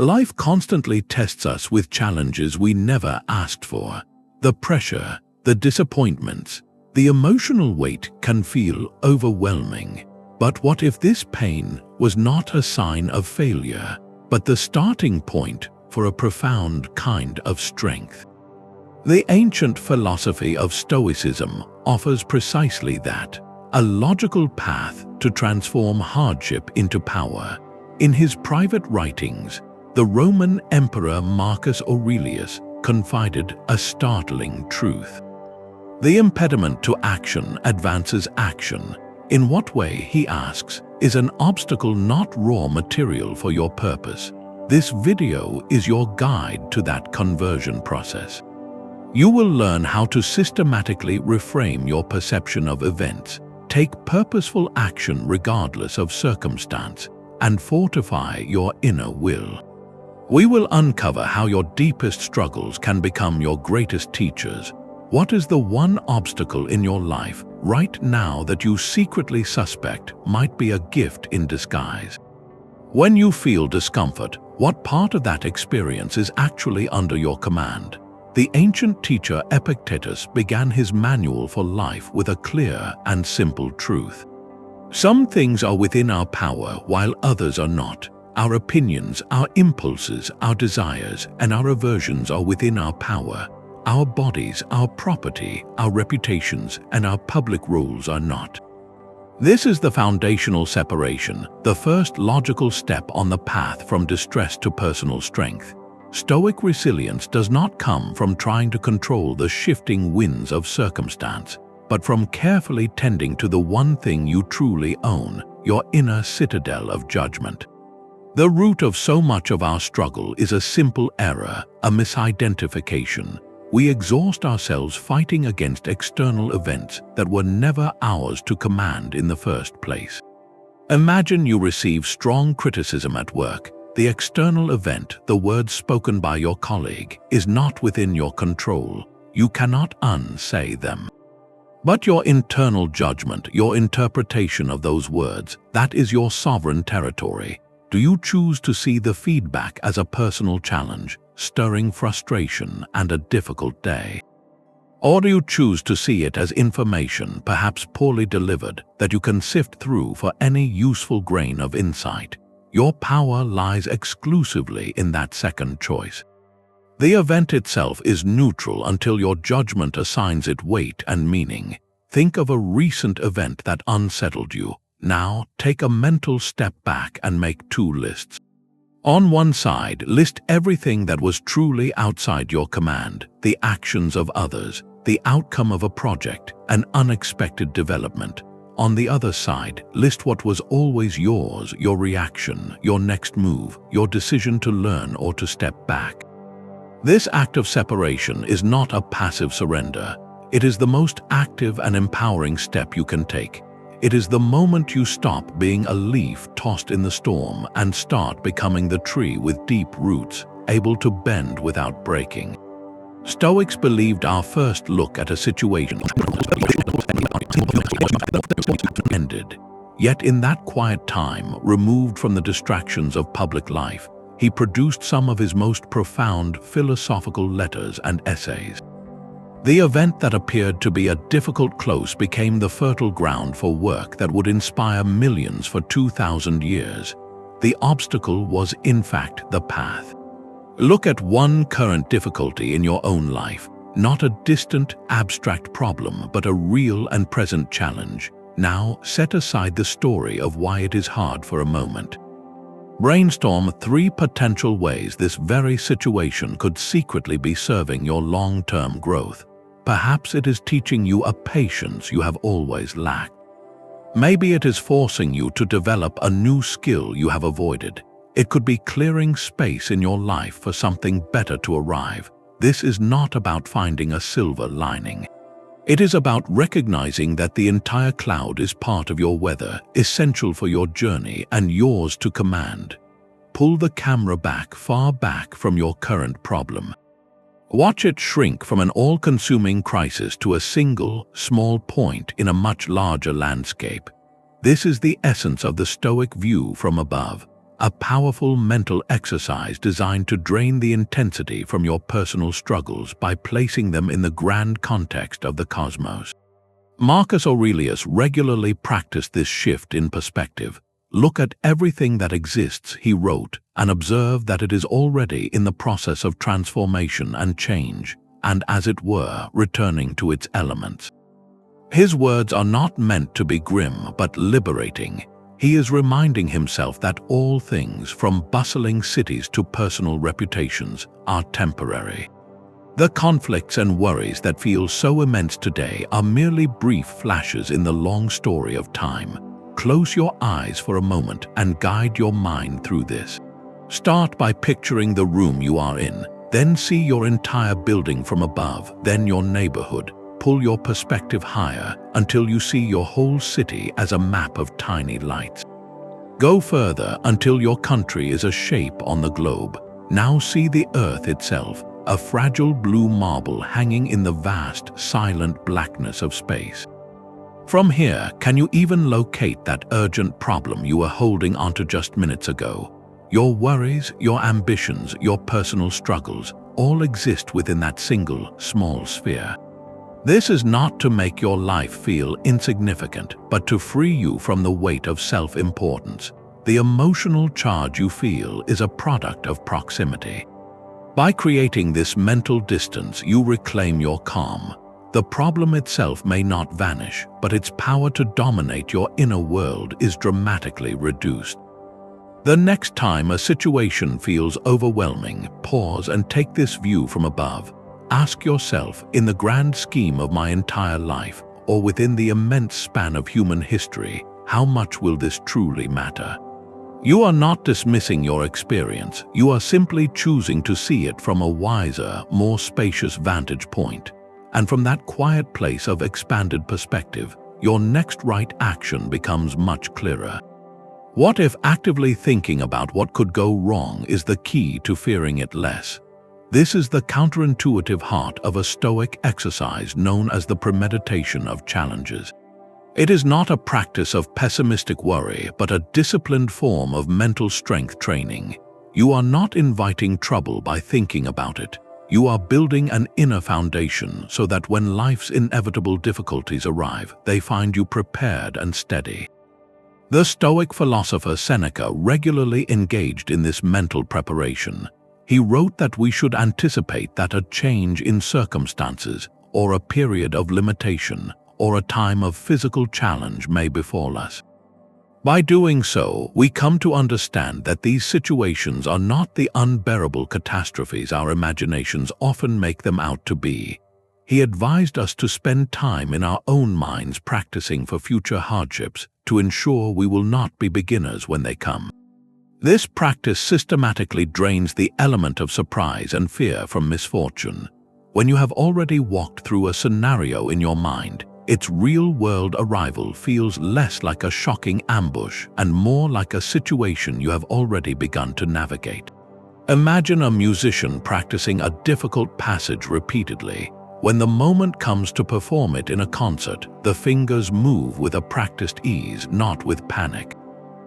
Life constantly tests us with challenges we never asked for. The pressure, the disappointments, the emotional weight can feel overwhelming. But what if this pain was not a sign of failure, but the starting point for a profound kind of strength? The ancient philosophy of Stoicism offers precisely that, a logical path to transform hardship into power. In his private writings, the Roman Emperor Marcus Aurelius confided a startling truth. The impediment to action advances action. In what way, he asks, is an obstacle not raw material for your purpose? This video is your guide to that conversion process. You will learn how to systematically reframe your perception of events, take purposeful action regardless of circumstance, and fortify your inner will. We will uncover how your deepest struggles can become your greatest teachers. What is the one obstacle in your life right now that you secretly suspect might be a gift in disguise? When you feel discomfort, what part of that experience is actually under your command? The ancient teacher Epictetus began his manual for life with a clear and simple truth. Some things are within our power while others are not. Our opinions, our impulses, our desires, and our aversions are within our power. Our bodies, our property, our reputations, and our public rules are not. This is the foundational separation, the first logical step on the path from distress to personal strength. Stoic resilience does not come from trying to control the shifting winds of circumstance, but from carefully tending to the one thing you truly own, your inner citadel of judgment. The root of so much of our struggle is a simple error, a misidentification. We exhaust ourselves fighting against external events that were never ours to command in the first place. Imagine you receive strong criticism at work. The external event, the words spoken by your colleague, is not within your control. You cannot unsay them. But your internal judgment, your interpretation of those words, that is your sovereign territory. Do you choose to see the feedback as a personal challenge, stirring frustration and a difficult day? Or do you choose to see it as information, perhaps poorly delivered, that you can sift through for any useful grain of insight? Your power lies exclusively in that second choice. The event itself is neutral until your judgment assigns it weight and meaning. Think of a recent event that unsettled you. Now, take a mental step back and make two lists. On one side, list everything that was truly outside your command, the actions of others, the outcome of a project, an unexpected development. On the other side, list what was always yours, your reaction, your next move, your decision to learn or to step back. This act of separation is not a passive surrender. It is the most active and empowering step you can take. It is the moment you stop being a leaf tossed in the storm and start becoming the tree with deep roots, able to bend without breaking. Stoics believed our first look at a situation ended. Yet in that quiet time, removed from the distractions of public life, he produced some of his most profound philosophical letters and essays. The event that appeared to be a difficult close became the fertile ground for work that would inspire millions for 2,000 years. The obstacle was, in fact, the path. Look at one current difficulty in your own life, not a distant, abstract problem, but a real and present challenge. Now, set aside the story of why it is hard for a moment. Brainstorm 3 potential ways this very situation could secretly be serving your long-term growth. Perhaps it is teaching you a patience you have always lacked. Maybe it is forcing you to develop a new skill you have avoided. It could be clearing space in your life for something better to arrive. This is not about finding a silver lining. It is about recognizing that the entire cloud is part of your weather, essential for your journey and yours to command. Pull the camera back, far back from your current problem. Watch it shrink from an all-consuming crisis to a single, small point in a much larger landscape. This is the essence of the Stoic view from above, a powerful mental exercise designed to drain the intensity from your personal struggles by placing them in the grand context of the cosmos. Marcus Aurelius regularly practiced this shift in perspective. Look at everything that exists, he wrote, and observe that it is already in the process of transformation and change, and as it were, returning to its elements. His words are not meant to be grim but liberating. He is reminding himself that all things, from bustling cities to personal reputations, are temporary. The conflicts and worries that feel so immense today are merely brief flashes in the long story of time. Close your eyes for a moment and guide your mind through this. Start by picturing the room you are in, then see your entire building from above, then your neighborhood. Pull your perspective higher until you see your whole city as a map of tiny lights. Go further until your country is a shape on the globe. Now see the earth itself, a fragile blue marble hanging in the vast, silent blackness of space. From here, can you even locate that urgent problem you were holding onto just minutes ago? Your worries, your ambitions, your personal struggles all exist within that single, small sphere. This is not to make your life feel insignificant, but to free you from the weight of self-importance. The emotional charge you feel is a product of proximity. By creating this mental distance, you reclaim your calm. The problem itself may not vanish, but its power to dominate your inner world is dramatically reduced. The next time a situation feels overwhelming, pause and take this view from above. Ask yourself, in the grand scheme of my entire life, or within the immense span of human history, how much will this truly matter? You are not dismissing your experience, you are simply choosing to see it from a wiser, more spacious vantage point. And from that quiet place of expanded perspective, your next right action becomes much clearer. What if actively thinking about what could go wrong is the key to fearing it less? This is the counterintuitive heart of a Stoic exercise known as the Premeditation of Challenges. It is not a practice of pessimistic worry, but a disciplined form of mental strength training. You are not inviting trouble by thinking about it. You are building an inner foundation so that when life's inevitable difficulties arrive, they find you prepared and steady. The Stoic philosopher Seneca regularly engaged in this mental preparation. He wrote that we should anticipate that a change in circumstances, or a period of limitation, or a time of physical challenge may befall us. By doing so, we come to understand that these situations are not the unbearable catastrophes our imaginations often make them out to be. He advised us to spend time in our own minds practicing for future hardships to ensure we will not be beginners when they come. This practice systematically drains the element of surprise and fear from misfortune. When you have already walked through a scenario in your mind, its real-world arrival feels less like a shocking ambush and more like a situation you have already begun to navigate. Imagine a musician practicing a difficult passage repeatedly. When the moment comes to perform it in a concert, the fingers move with a practiced ease, not with panic.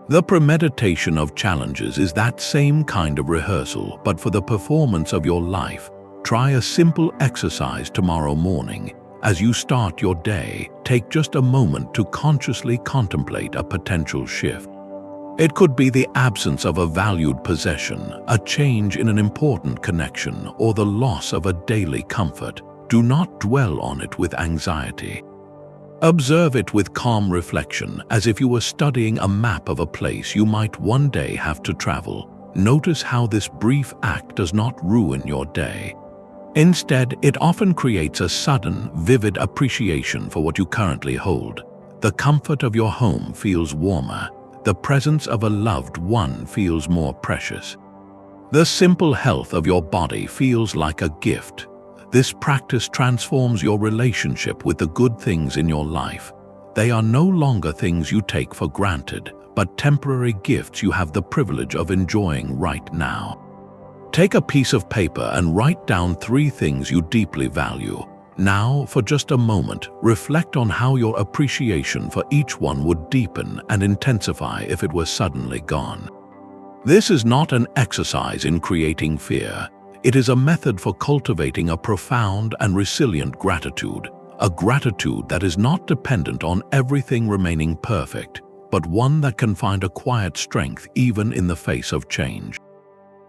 The Premeditation of Challenges is that same kind of rehearsal, but for the performance of your life. Try a simple exercise tomorrow morning. As you start your day, take just a moment to consciously contemplate a potential shift. It could be the absence of a valued possession, a change in an important connection, or the loss of a daily comfort. Do not dwell on it with anxiety. Observe it with calm reflection, as if you were studying a map of a place you might one day have to travel. Notice how this brief act does not ruin your day. Instead, it often creates a sudden, vivid appreciation for what you currently hold. The comfort of your home feels warmer. The presence of a loved one feels more precious. The simple health of your body feels like a gift. This practice transforms your relationship with the good things in your life. They are no longer things you take for granted, but temporary gifts you have the privilege of enjoying right now. Take a piece of paper and write down 3 things you deeply value. Now, for just a moment, reflect on how your appreciation for each one would deepen and intensify if it were suddenly gone. This is not an exercise in creating fear. It is a method for cultivating a profound and resilient gratitude, a gratitude that is not dependent on everything remaining perfect, but one that can find a quiet strength even in the face of change.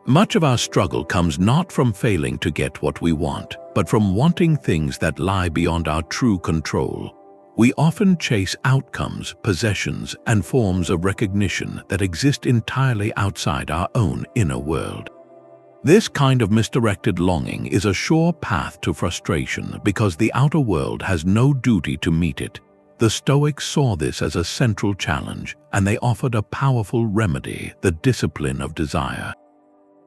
Much of our struggle comes not from failing to get what we want, but from wanting things that lie beyond our true control. We often chase outcomes, possessions, and forms of recognition that exist entirely outside our own inner world. This kind of misdirected longing is a sure path to frustration because the outer world has no duty to meet it. The Stoics saw this as a central challenge, and they offered a powerful remedy, the discipline of desire.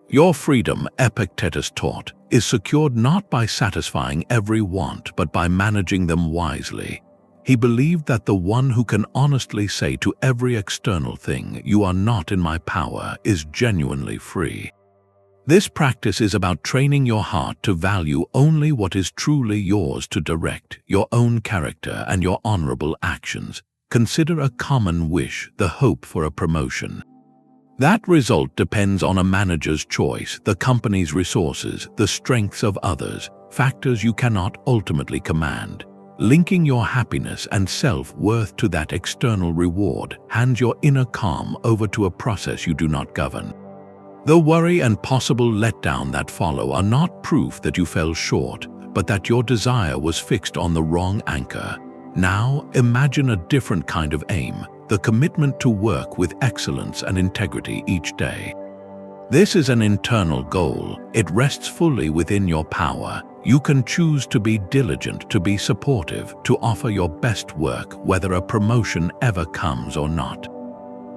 Your freedom, Epictetus taught, is secured not by satisfying every want but by managing them wisely. He believed that the one who can honestly say to every external thing, "You are not in my power," is genuinely free. This practice is about training your heart to value only what is truly yours to direct, your own character and your honorable actions. Consider a common wish, the hope for a promotion. That result depends on a manager's choice, the company's resources, the strengths of others, factors you cannot ultimately command. Linking your happiness and self-worth to that external reward hands your inner calm over to a process you do not govern. The worry and possible letdown that follow are not proof that you fell short, but that your desire was fixed on the wrong anchor. Now, imagine a different kind of aim, the commitment to work with excellence and integrity each day. This is an internal goal. It rests fully within your power. You can choose to be diligent, to be supportive, to offer your best work, whether a promotion ever comes or not.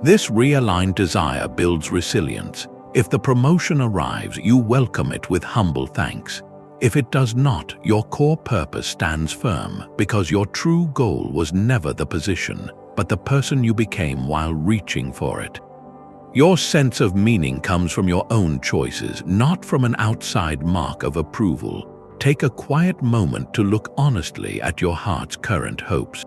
This realigned desire builds resilience. If the promotion arrives, you welcome it with humble thanks. If it does not, your core purpose stands firm because your true goal was never the position, but the person you became while reaching for it. Your sense of meaning comes from your own choices, not from an outside mark of approval. Take a quiet moment to look honestly at your heart's current hopes.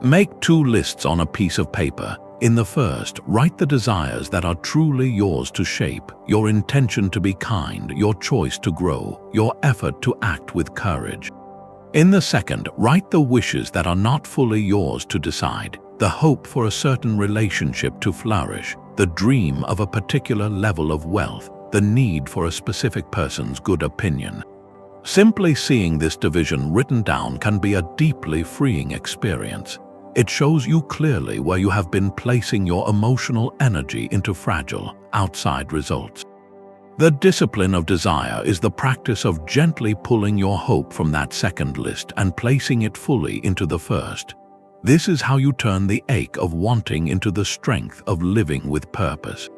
Make 2 lists on a piece of paper. In the first, write the desires that are truly yours to shape, your intention to be kind, your choice to grow, your effort to act with courage. In the second, write the wishes that are not fully yours to decide, the hope for a certain relationship to flourish, the dream of a particular level of wealth, the need for a specific person's good opinion. Simply seeing this division written down can be a deeply freeing experience. It shows you clearly where you have been placing your emotional energy into fragile, outside results. The discipline of desire is the practice of gently pulling your hope from that second list and placing it fully into the first. This is how you turn the ache of wanting into the strength of living with purpose.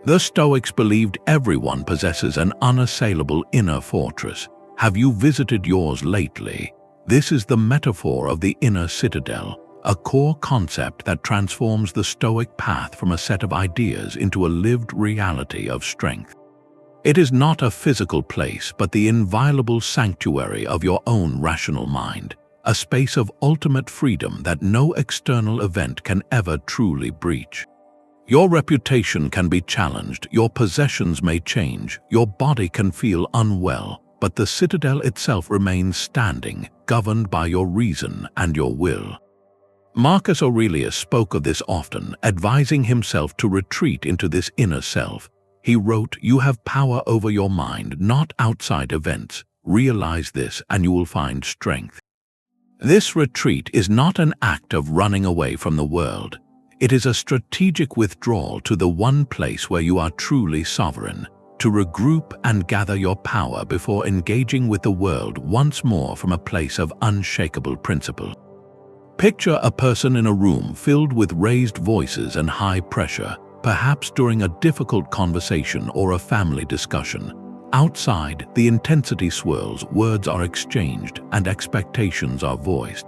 The Stoics believed everyone possesses an unassailable inner fortress. Have you visited yours lately? This is the metaphor of the Inner Citadel, a core concept that transforms the Stoic path from a set of ideas into a lived reality of strength. It is not a physical place, but the inviolable sanctuary of your own rational mind, a space of ultimate freedom that no external event can ever truly breach. Your reputation can be challenged, your possessions may change, your body can feel unwell, but the citadel itself remains standing, governed by your reason and your will. Marcus Aurelius spoke of this often, advising himself to retreat into this inner self. He wrote, "You have power over your mind, not outside events. Realize this and you will find strength." This retreat is not an act of running away from the world. It is a strategic withdrawal to the one place where you are truly sovereign, to regroup and gather your power before engaging with the world once more from a place of unshakable principle. Picture a person in a room filled with raised voices and high pressure, perhaps during a difficult conversation or a family discussion. Outside, the intensity swirls, words are exchanged, and expectations are voiced.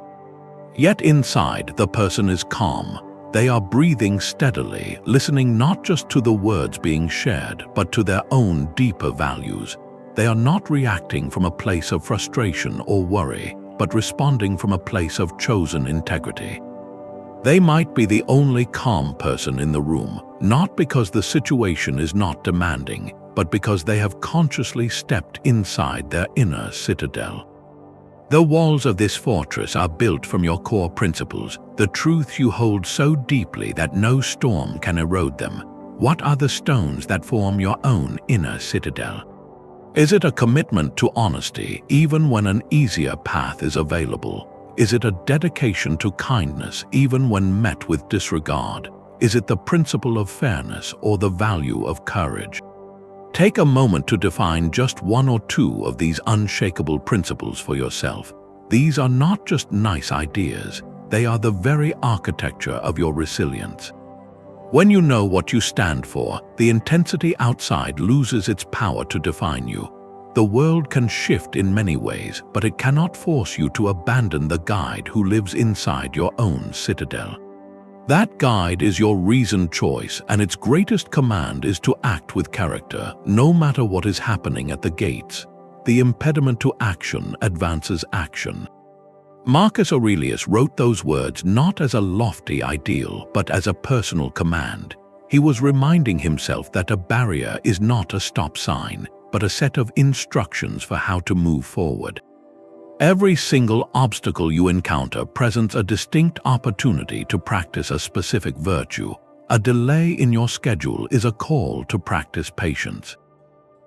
Yet inside, the person is calm. They are breathing steadily, listening not just to the words being shared, but to their own deeper values. They are not reacting from a place of frustration or worry, but responding from a place of chosen integrity. They might be the only calm person in the room, not because the situation is not demanding, but because they have consciously stepped inside their inner citadel. The walls of this fortress are built from your core principles, the truths you hold so deeply that no storm can erode them. What are the stones that form your own inner citadel? Is it a commitment to honesty, even when an easier path is available? Is it a dedication to kindness, even when met with disregard? Is it the principle of fairness or the value of courage? Take a moment to define just one or two of these unshakable principles for yourself. These are not just nice ideas, they are the very architecture of your resilience. When you know what you stand for, the intensity outside loses its power to define you. The world can shift in many ways, but it cannot force you to abandon the guide who lives inside your own citadel. That guide is your reasoned choice, and its greatest command is to act with character, no matter what is happening at the gates. The impediment to action advances action. Marcus Aurelius wrote those words not as a lofty ideal, but as a personal command. He was reminding himself that a barrier is not a stop sign, but a set of instructions for how to move forward. Every single obstacle you encounter presents a distinct opportunity to practice a specific virtue. A delay in your schedule is a call to practice patience.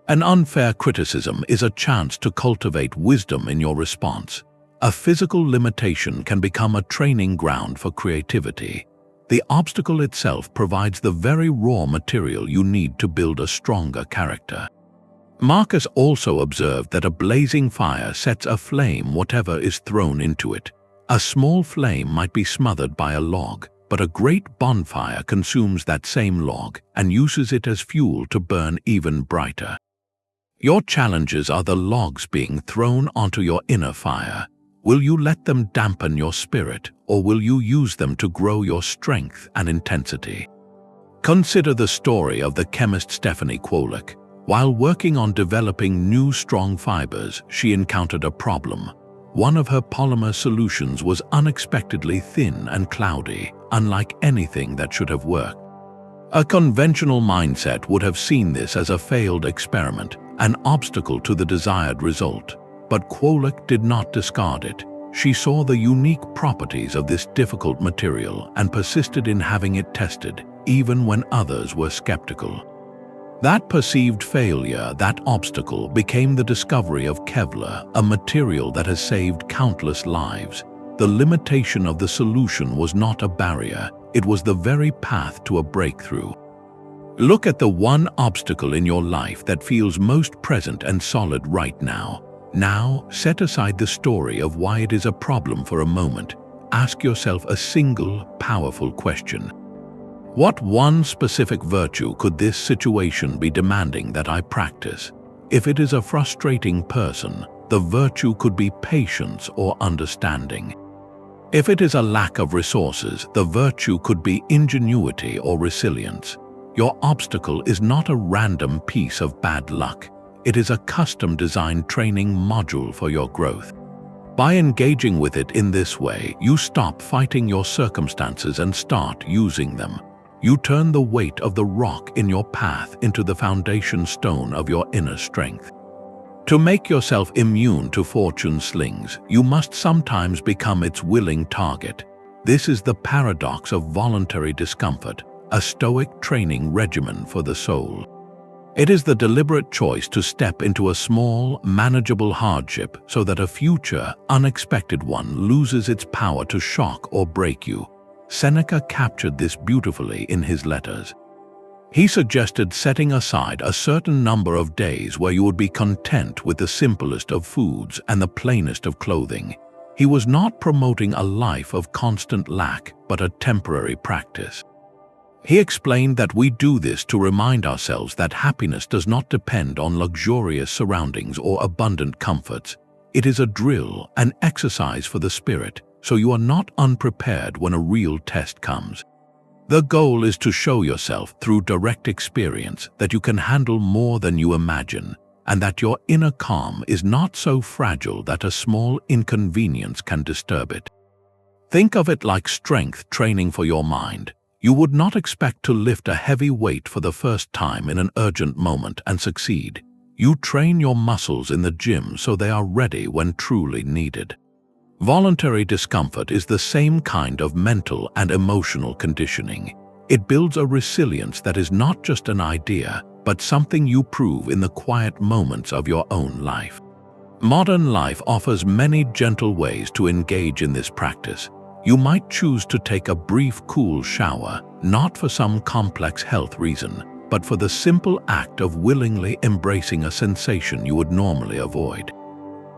An unfair criticism is a chance to cultivate wisdom in your response. A physical limitation can become a training ground for creativity. The obstacle itself provides the very raw material you need to build a stronger character. Marcus also observed that a blazing fire sets aflame whatever is thrown into it. A small flame might be smothered by a log, but a great bonfire consumes that same log and uses it as fuel to burn even brighter. Your challenges are the logs being thrown onto your inner fire. Will you let them dampen your spirit, or will you use them to grow your strength and intensity? Consider the story of the chemist Stephanie Kwolek. While working on developing new strong fibers, she encountered a problem. One of her polymer solutions was unexpectedly thin and cloudy, unlike anything that should have worked. A conventional mindset would have seen this as a failed experiment, an obstacle to the desired result. But Kwolek did not discard it. She saw the unique properties of this difficult material and persisted in having it tested, even when others were skeptical. That perceived failure, that obstacle, became the discovery of Kevlar, a material that has saved countless lives. The limitation of the solution was not a barrier, it was the very path to a breakthrough. Look at the one obstacle in your life that feels most present and solid right now. Now, set aside the story of why it is a problem for a moment. Ask yourself a single, powerful question. What one specific virtue could this situation be demanding that I practice? If it is a frustrating person, the virtue could be patience or understanding. If it is a lack of resources, the virtue could be ingenuity or resilience. Your obstacle is not a random piece of bad luck. It is a custom-designed training module for your growth. By engaging with it in this way, you stop fighting your circumstances and start using them. You turn the weight of the rock in your path into the foundation stone of your inner strength. To make yourself immune to fortune's slings, you must sometimes become its willing target. This is the paradox of voluntary discomfort, a Stoic training regimen for the soul. It is the deliberate choice to step into a small, manageable hardship so that a future, unexpected one loses its power to shock or break you. Seneca captured this beautifully in his letters. He suggested setting aside a certain number of days where you would be content with the simplest of foods and the plainest of clothing. He was not promoting a life of constant lack, but a temporary practice. He explained that we do this to remind ourselves that happiness does not depend on luxurious surroundings or abundant comforts. It is a drill, an exercise for the spirit, so you are not unprepared when a real test comes. The goal is to show yourself through direct experience that you can handle more than you imagine, and that your inner calm is not so fragile that a small inconvenience can disturb it. Think of it like strength training for your mind. You would not expect to lift a heavy weight for the first time in an urgent moment and succeed. You train your muscles in the gym so they are ready when truly needed. Voluntary discomfort is the same kind of mental and emotional conditioning. It builds a resilience that is not just an idea, but something you prove in the quiet moments of your own life. Modern life offers many gentle ways to engage in this practice. You might choose to take a brief, cool shower, not for some complex health reason, but for the simple act of willingly embracing a sensation you would normally avoid.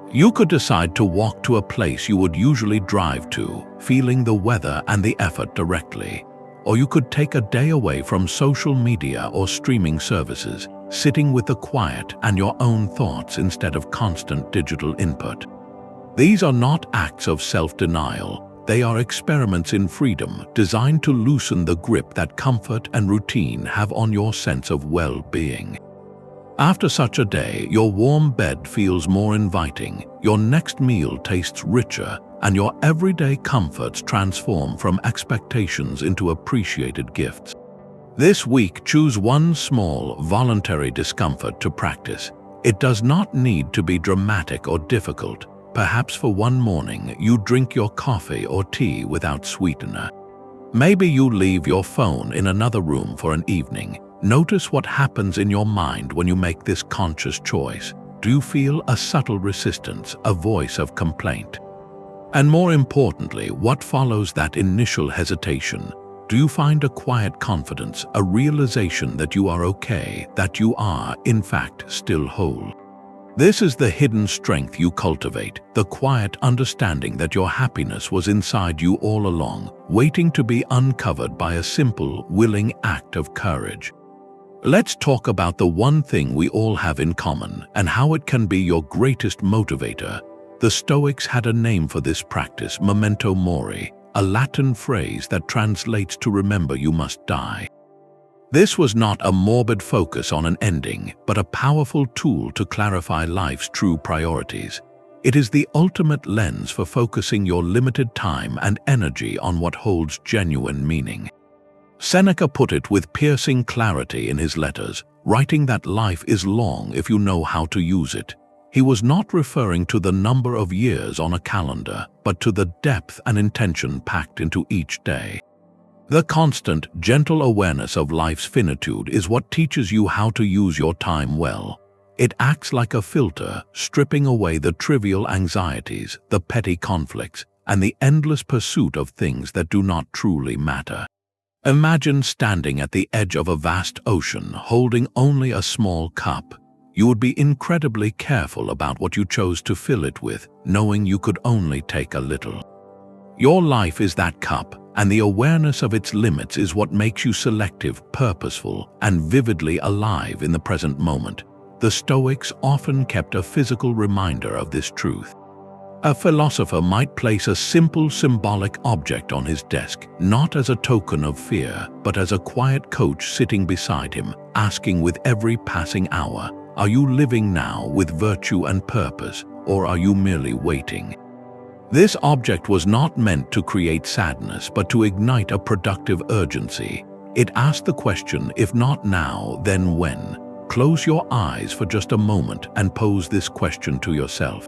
You could decide to walk to a place you would usually drive to, feeling the weather and the effort directly. Or you could take a day away from social media or streaming services, sitting with the quiet and your own thoughts instead of constant digital input. These are not acts of self-denial. They are experiments in freedom designed to loosen the grip that comfort and routine have on your sense of well-being. After such a day, your warm bed feels more inviting, your next meal tastes richer, and your everyday comforts transform from expectations into appreciated gifts. This week, choose one small, voluntary discomfort to practice. It does not need to be dramatic or difficult. Perhaps for one morning, you drink your coffee or tea without sweetener. Maybe you leave your phone in another room for an evening. Notice what happens in your mind when you make this conscious choice. Do you feel a subtle resistance, a voice of complaint? And more importantly, what follows that initial hesitation? Do you find a quiet confidence, a realization that you are okay, that you are, in fact, still whole? This is the hidden strength you cultivate, the quiet understanding that your happiness was inside you all along, waiting to be uncovered by a simple, willing act of courage. Let's talk about the one thing we all have in common and how it can be your greatest motivator. The Stoics had a name for this practice, Memento Mori, a Latin phrase that translates to remember you must die. This was not a morbid focus on an ending, but a powerful tool to clarify life's true priorities. It is the ultimate lens for focusing your limited time and energy on what holds genuine meaning. Seneca put it with piercing clarity in his letters, writing that life is long if you know how to use it. He was not referring to the number of years on a calendar, but to the depth and intention packed into each day. The constant, gentle awareness of life's finitude is what teaches you how to use your time well. It acts like a filter, stripping away the trivial anxieties, the petty conflicts, and the endless pursuit of things that do not truly matter. Imagine standing at the edge of a vast ocean, holding only a small cup. You would be incredibly careful about what you chose to fill it with, knowing you could only take a little. Your life is that cup, and the awareness of its limits is what makes you selective, purposeful, and vividly alive in the present moment. The Stoics often kept a physical reminder of this truth. A philosopher might place a simple symbolic object on his desk, not as a token of fear, but as a quiet coach sitting beside him, asking with every passing hour, "Are you living now with virtue and purpose, or are you merely waiting?" This object was not meant to create sadness, but to ignite a productive urgency. It asked the question, if not now, then when? Close your eyes for just a moment and pose this question to yourself.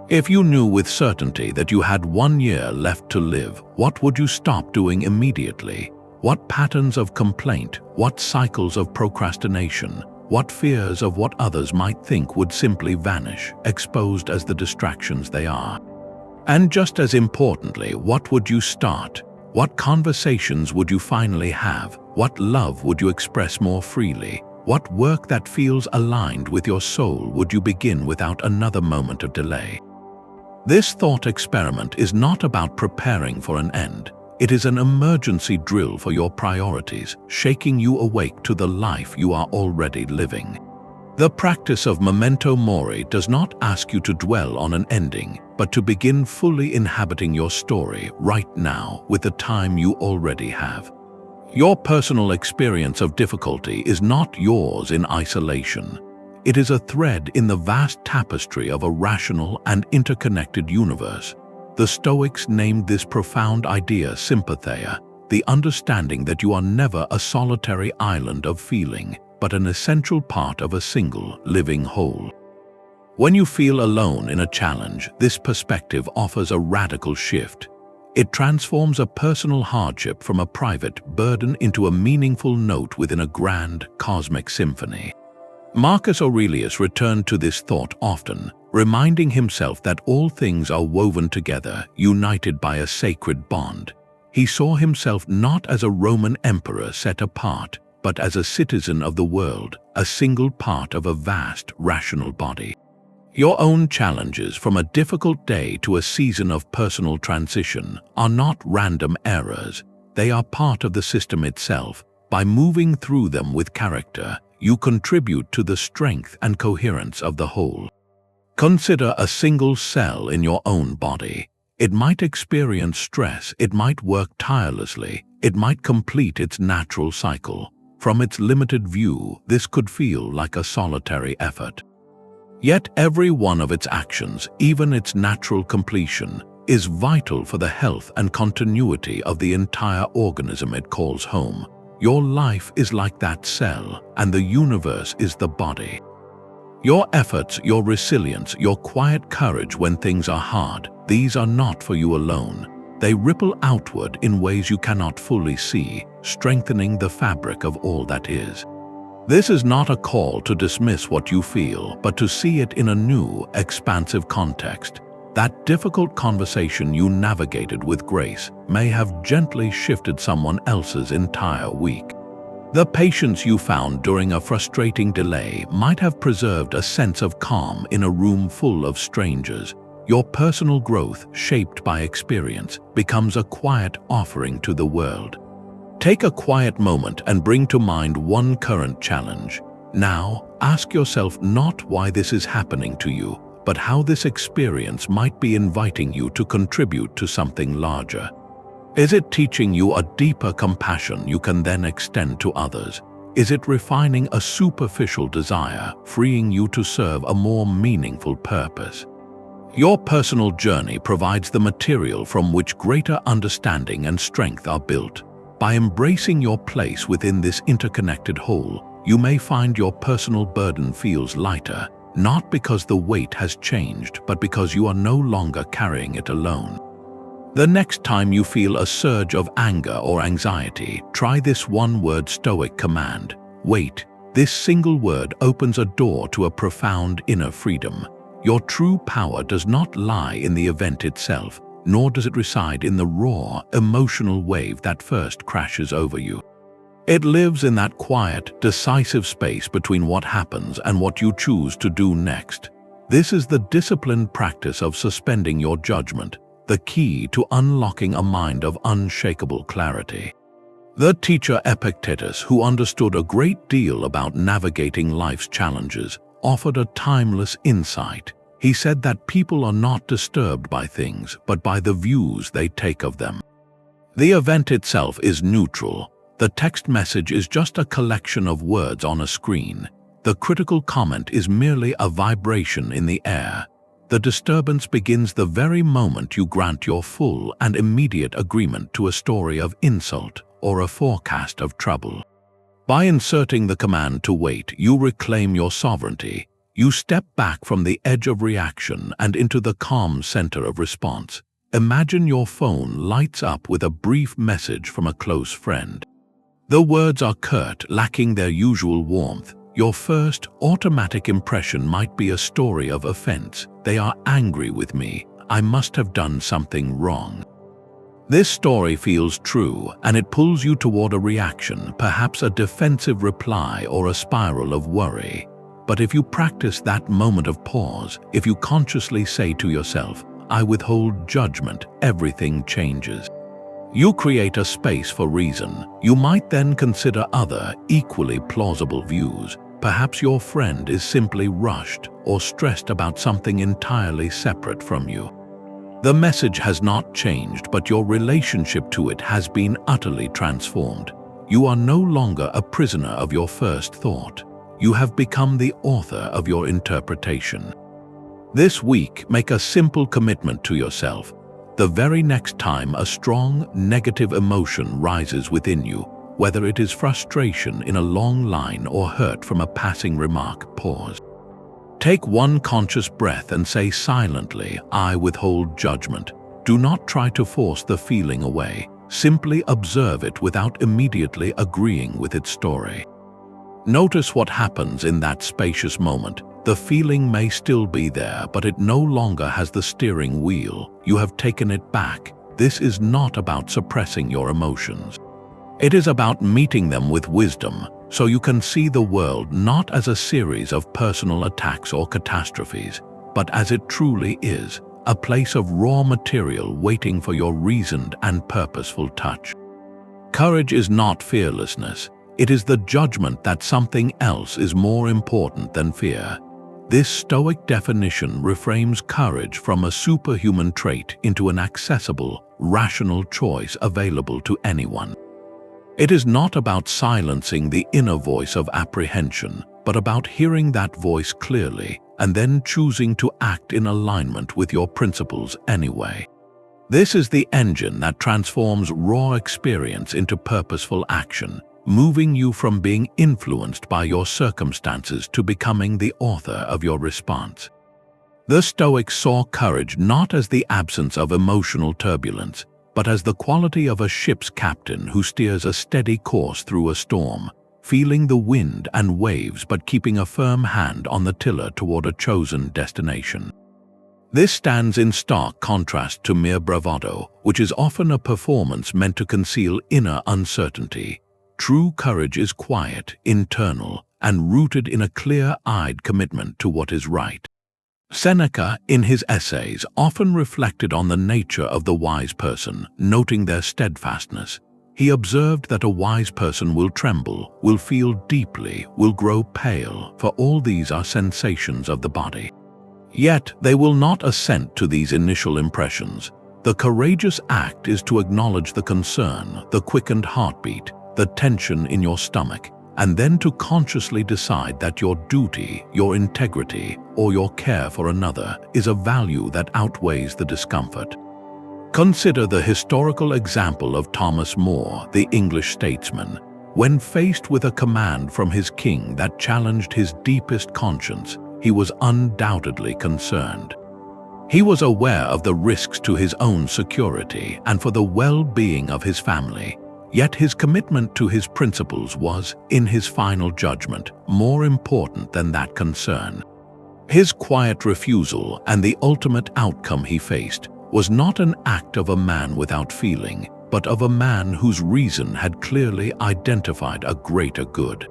If you knew with certainty that you had 1 year left to live, what would you stop doing immediately? What patterns of complaint, what cycles of procrastination, what fears of what others might think would simply vanish, exposed as the distractions they are? And just as importantly, what would you start? What conversations would you finally have? What love would you express more freely? What work that feels aligned with your soul would you begin without another moment of delay? This thought experiment is not about preparing for an end. It is an emergency drill for your priorities, shaking you awake to the life you are already living. The practice of Memento Mori does not ask you to dwell on an ending, but to begin fully inhabiting your story right now with the time you already have. Your personal experience of difficulty is not yours in isolation. It is a thread in the vast tapestry of a rational and interconnected universe. The Stoics named this profound idea Sympatheia, the understanding that you are never a solitary island of feeling, but an essential part of a single, living whole. When you feel alone in a challenge, this perspective offers a radical shift. It transforms a personal hardship from a private burden into a meaningful note within a grand, cosmic symphony. Marcus Aurelius returned to this thought often, reminding himself that all things are woven together, united by a sacred bond. He saw himself not as a Roman emperor set apart, but as a citizen of the world, a single part of a vast, rational body. Your own challenges, from a difficult day to a season of personal transition, are not random errors. They are part of the system itself. By moving through them with character, you contribute to the strength and coherence of the whole. Consider a single cell in your own body. It might experience stress, it might work tirelessly, it might complete its natural cycle. From its limited view, this could feel like a solitary effort. Yet every one of its actions, even its natural completion, is vital for the health and continuity of the entire organism it calls home. Your life is like that cell, and the universe is the body. Your efforts, your resilience, your quiet courage when things are hard, these are not for you alone. They ripple outward in ways you cannot fully see, strengthening the fabric of all that is. This is not a call to dismiss what you feel, but to see it in a new, expansive context. That difficult conversation you navigated with grace may have gently shifted someone else's entire week. The patience you found during a frustrating delay might have preserved a sense of calm in a room full of strangers. Your personal growth, shaped by experience, becomes a quiet offering to the world. Take a quiet moment and bring to mind one current challenge. Now, ask yourself not why this is happening to you, but how this experience might be inviting you to contribute to something larger. Is it teaching you a deeper compassion you can then extend to others? Is it refining a superficial desire, freeing you to serve a more meaningful purpose? Your personal journey provides the material from which greater understanding and strength are built. By embracing your place within this interconnected whole, you may find your personal burden feels lighter, not because the weight has changed, but because you are no longer carrying it alone. The next time you feel a surge of anger or anxiety, try this one-word Stoic command. Wait. This single word opens a door to a profound inner freedom. Your true power does not lie in the event itself, nor does it reside in the raw, emotional wave that first crashes over you. It lives in that quiet, decisive space between what happens and what you choose to do next. This is the disciplined practice of suspending your judgment, the key to unlocking a mind of unshakable clarity. The teacher Epictetus, who understood a great deal about navigating life's challenges, offered a timeless insight. He said that people are not disturbed by things, but by the views they take of them. The event itself is neutral. The text message is just a collection of words on a screen. The critical comment is merely a vibration in the air. The disturbance begins the very moment you grant your full and immediate agreement to a story of insult or a forecast of trouble. By inserting the command to wait, you reclaim your sovereignty. You step back from the edge of reaction and into the calm center of response. Imagine your phone lights up with a brief message from a close friend. The words are curt, lacking their usual warmth. Your first automatic impression might be a story of offense. They are angry with me. I must have done something wrong. This story feels true, and it pulls you toward a reaction, perhaps a defensive reply or a spiral of worry. But if you practice that moment of pause, if you consciously say to yourself, I withhold judgment, everything changes. You create a space for reason. You might then consider other, equally plausible views. Perhaps your friend is simply rushed or stressed about something entirely separate from you. The message has not changed, but your relationship to it has been utterly transformed. You are no longer a prisoner of your first thought. You have become the author of your interpretation. This week, make a simple commitment to yourself. the very next time a strong, negative emotion rises within you, whether it is frustration in a long line or hurt from a passing remark, pause. Take one conscious breath and say silently, "I withhold judgment." Do not try to force the feeling away. Simply observe it without immediately agreeing with its story. Notice what happens in that spacious moment. The feeling may still be there, but it no longer has the steering wheel. You have taken it back. This is not about suppressing your emotions. It is about meeting them with wisdom, so you can see the world not as a series of personal attacks or catastrophes, but as it truly is, a place of raw material waiting for your reasoned and purposeful touch. Courage is not fearlessness. It is the judgment that something else is more important than fear. This Stoic definition reframes courage from a superhuman trait into an accessible, rational choice available to anyone. It is not about silencing the inner voice of apprehension, but about hearing that voice clearly and then choosing to act in alignment with your principles anyway. This is the engine that transforms raw experience into purposeful action, moving you from being influenced by your circumstances to becoming the author of your response. The Stoics saw courage not as the absence of emotional turbulence, but as the quality of a ship's captain who steers a steady course through a storm, feeling the wind and waves but keeping a firm hand on the tiller toward a chosen destination. This stands in stark contrast to mere bravado, which is often a performance meant to conceal inner uncertainty. True courage is quiet, internal, and rooted in a clear-eyed commitment to what is right. Seneca, in his essays, often reflected on the nature of the wise person, noting their steadfastness. He observed that a wise person will tremble, will feel deeply, will grow pale, for all these are sensations of the body. Yet they will not assent to these initial impressions. The courageous act is to acknowledge the concern, the quickened heartbeat, the tension in your stomach, and then to consciously decide that your duty, your integrity, or your care for another is a value that outweighs the discomfort. Consider the historical example of Thomas More, the English statesman. When faced with a command from his king that challenged his deepest conscience, he was undoubtedly concerned. He was aware of the risks to his own security and for the well-being of his family. Yet his commitment to his principles was, in his final judgment, more important than that concern. His quiet refusal and the ultimate outcome he faced was not an act of a man without feeling, but of a man whose reason had clearly identified a greater good.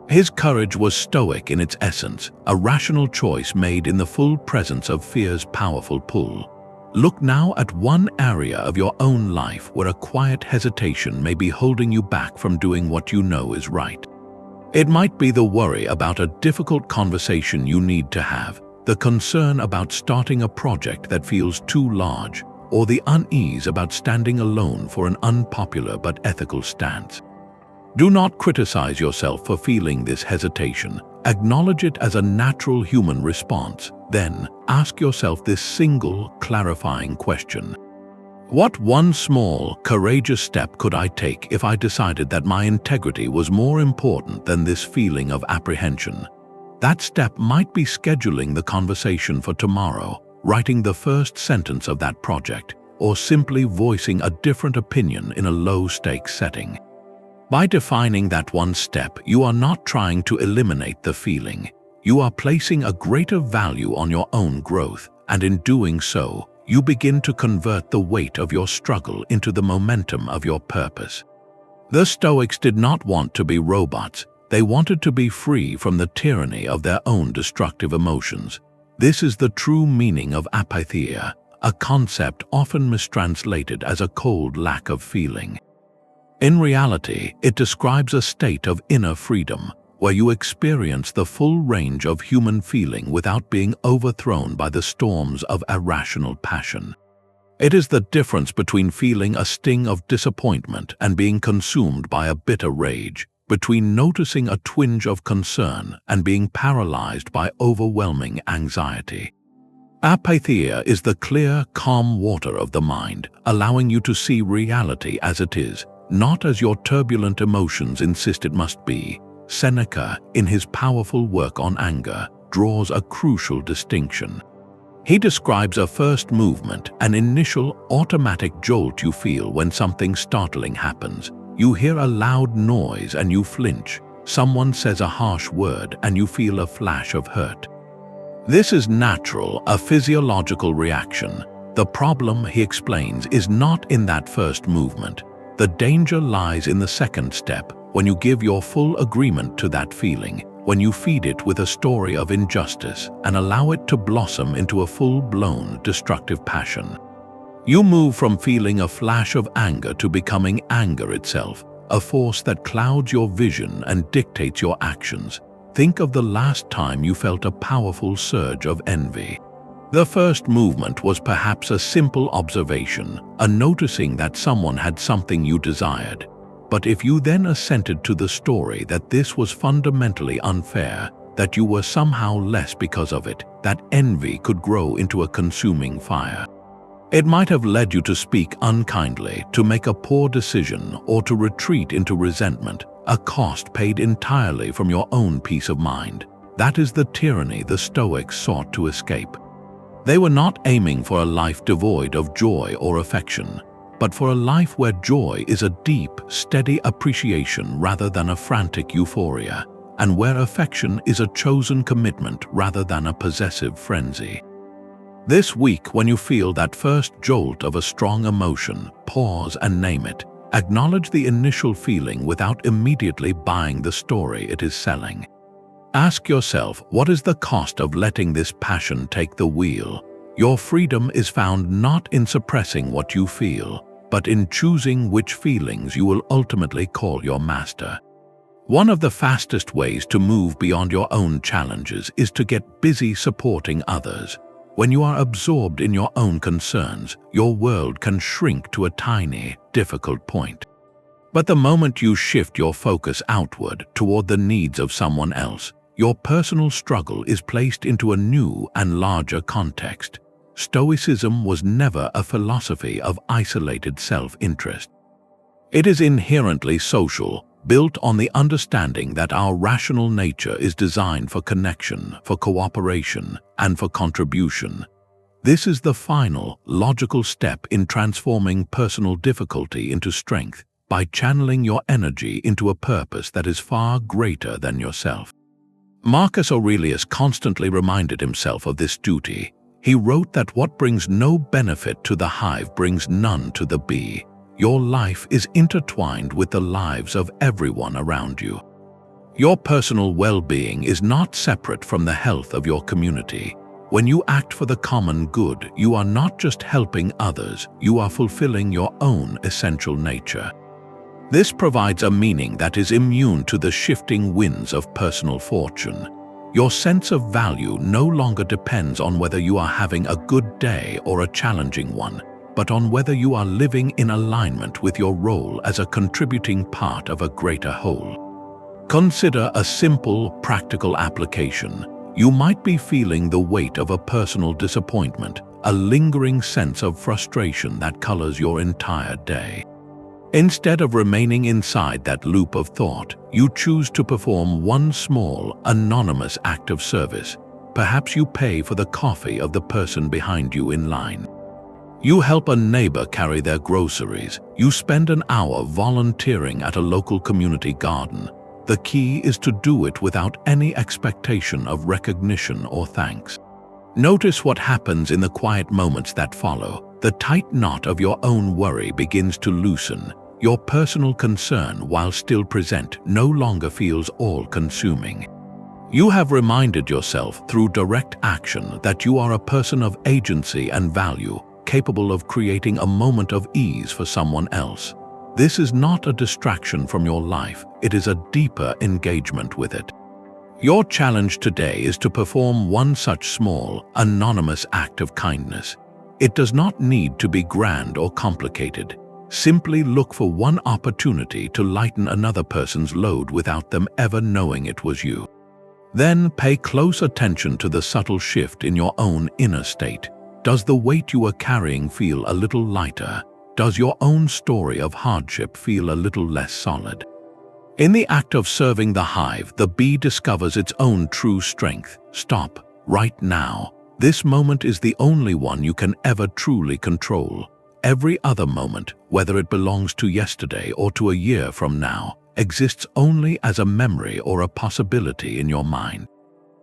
His courage was stoic in its essence, a rational choice made in the full presence of fear's powerful pull. Look now at one area of your own life where a quiet hesitation may be holding you back from doing what you know is right. It might be the worry about a difficult conversation you need to have, the concern about starting a project that feels too large, or the unease about standing alone for an unpopular but ethical stance. Do not criticize yourself for feeling this hesitation. Acknowledge it as a natural human response. Then, ask yourself this single, clarifying question. What one small, courageous step could I take if I decided that my integrity was more important than this feeling of apprehension? That step might be scheduling the conversation for tomorrow, writing the first sentence of that project, or simply voicing a different opinion in a low-stakes setting. By defining that one step, you are not trying to eliminate the feeling. You are placing a greater value on your own growth, and in doing so, you begin to convert the weight of your struggle into the momentum of your purpose. The Stoics did not want to be robots. They wanted to be free from the tyranny of their own destructive emotions. This is the true meaning of Apatheia, a concept often mistranslated as a cold lack of feeling. In reality, it describes a state of inner freedom, where you experience the full range of human feeling without being overthrown by the storms of irrational passion. It is the difference between feeling a sting of disappointment and being consumed by a bitter rage, between noticing a twinge of concern and being paralyzed by overwhelming anxiety. Apatheia is the clear, calm water of the mind, allowing you to see reality as it is, not as your turbulent emotions insist it must be. Seneca, in his powerful work on anger, draws a crucial distinction. He describes a first movement, an initial automatic jolt you feel when something startling happens. You hear a loud noise and you flinch. Someone says a harsh word and you feel a flash of hurt. This is natural, a physiological reaction. The problem, he explains, is not in that first movement. The danger lies in the second step, when you give your full agreement to that feeling, when you feed it with a story of injustice and allow it to blossom into a full-blown, destructive passion. You move from feeling a flash of anger to becoming anger itself, a force that clouds your vision and dictates your actions. Think of the last time you felt a powerful surge of envy. The first movement was perhaps a simple observation, a noticing that someone had something you desired. But if you then assented to the story that this was fundamentally unfair, that you were somehow less because of it, that envy could grow into a consuming fire. It might have led you to speak unkindly, to make a poor decision, or to retreat into resentment, a cost paid entirely from your own peace of mind. That is the tyranny the Stoics sought to escape. They were not aiming for a life devoid of joy or affection, but for a life where joy is a deep, steady appreciation rather than a frantic euphoria, and where affection is a chosen commitment rather than a possessive frenzy. This week, when you feel that first jolt of a strong emotion, pause and name it. Acknowledge the initial feeling without immediately buying the story it is selling. Ask yourself, what is the cost of letting this passion take the wheel? Your freedom is found not in suppressing what you feel, but in choosing which feelings you will ultimately call your master. One of the fastest ways to move beyond your own challenges is to get busy supporting others. When you are absorbed in your own concerns, your world can shrink to a tiny, difficult point. But the moment you shift your focus outward toward the needs of someone else, your personal struggle is placed into a new and larger context. Stoicism was never a philosophy of isolated self-interest. It is inherently social, built on the understanding that our rational nature is designed for connection, for cooperation, and for contribution. This is the final, logical step in transforming personal difficulty into strength, by channeling your energy into a purpose that is far greater than yourself. Marcus Aurelius constantly reminded himself of this duty. He wrote that what brings no benefit to the hive brings none to the bee. Your life is intertwined with the lives of everyone around you. Your personal well-being is not separate from the health of your community. When you act for the common good, you are not just helping others, you are fulfilling your own essential nature. This provides a meaning that is immune to the shifting winds of personal fortune. Your sense of value no longer depends on whether you are having a good day or a challenging one, but on whether you are living in alignment with your role as a contributing part of a greater whole. Consider a simple, practical application. You might be feeling the weight of a personal disappointment, a lingering sense of frustration that colors your entire day. Instead of remaining inside that loop of thought, you choose to perform one small, anonymous act of service. Perhaps you pay for the coffee of the person behind you in line. You help a neighbor carry their groceries. You spend an hour volunteering at a local community garden. The key is to do it without any expectation of recognition or thanks. Notice what happens in the quiet moments that follow. The tight knot of your own worry begins to loosen. Your personal concern, while still present, no longer feels all-consuming. You have reminded yourself through direct action that you are a person of agency and value, capable of creating a moment of ease for someone else. This is not a distraction from your life, it is a deeper engagement with it. Your challenge today is to perform one such small, anonymous act of kindness. It does not need to be grand or complicated. Simply look for one opportunity to lighten another person's load without them ever knowing it was you. Then pay close attention to the subtle shift in your own inner state. Does the weight you are carrying feel a little lighter? Does your own story of hardship feel a little less solid? In the act of serving the hive, the bee discovers its own true strength. Stop, right now. This moment is the only one you can ever truly control. Every other moment, whether it belongs to yesterday or to a year from now, exists only as a memory or a possibility in your mind.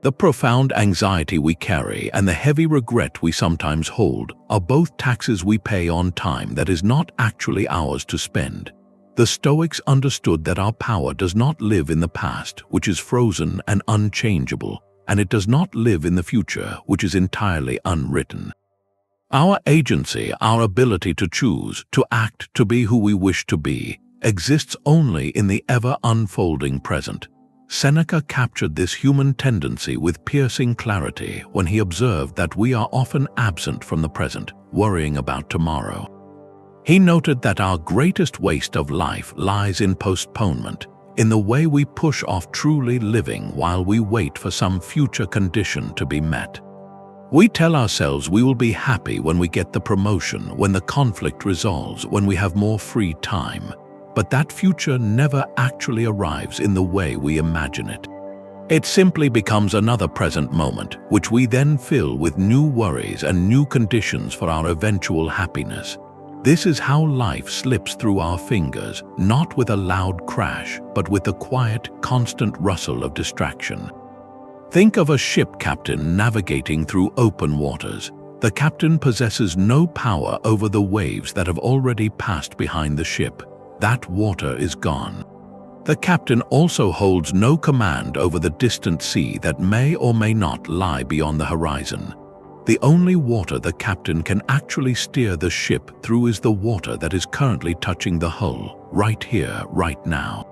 The profound anxiety we carry and the heavy regret we sometimes hold are both taxes we pay on time that is not actually ours to spend. The Stoics understood that our power does not live in the past, which is frozen and unchangeable, and it does not live in the future, which is entirely unwritten. Our agency, our ability to choose, to act, to be who we wish to be, exists only in the ever-unfolding present. Seneca captured this human tendency with piercing clarity when he observed that we are often absent from the present, worrying about tomorrow. He noted that our greatest waste of life lies in postponement, in the way we push off truly living while we wait for some future condition to be met. We tell ourselves we will be happy when we get the promotion, when the conflict resolves, when we have more free time. But that future never actually arrives in the way we imagine it. It simply becomes another present moment, which we then fill with new worries and new conditions for our eventual happiness. This is how life slips through our fingers, not with a loud crash, but with the quiet, constant rustle of distraction. Think of a ship captain navigating through open waters. The captain possesses no power over the waves that have already passed behind the ship. That water is gone. The captain also holds no command over the distant sea that may or may not lie beyond the horizon. The only water the captain can actually steer the ship through is the water that is currently touching the hull, right here, right now.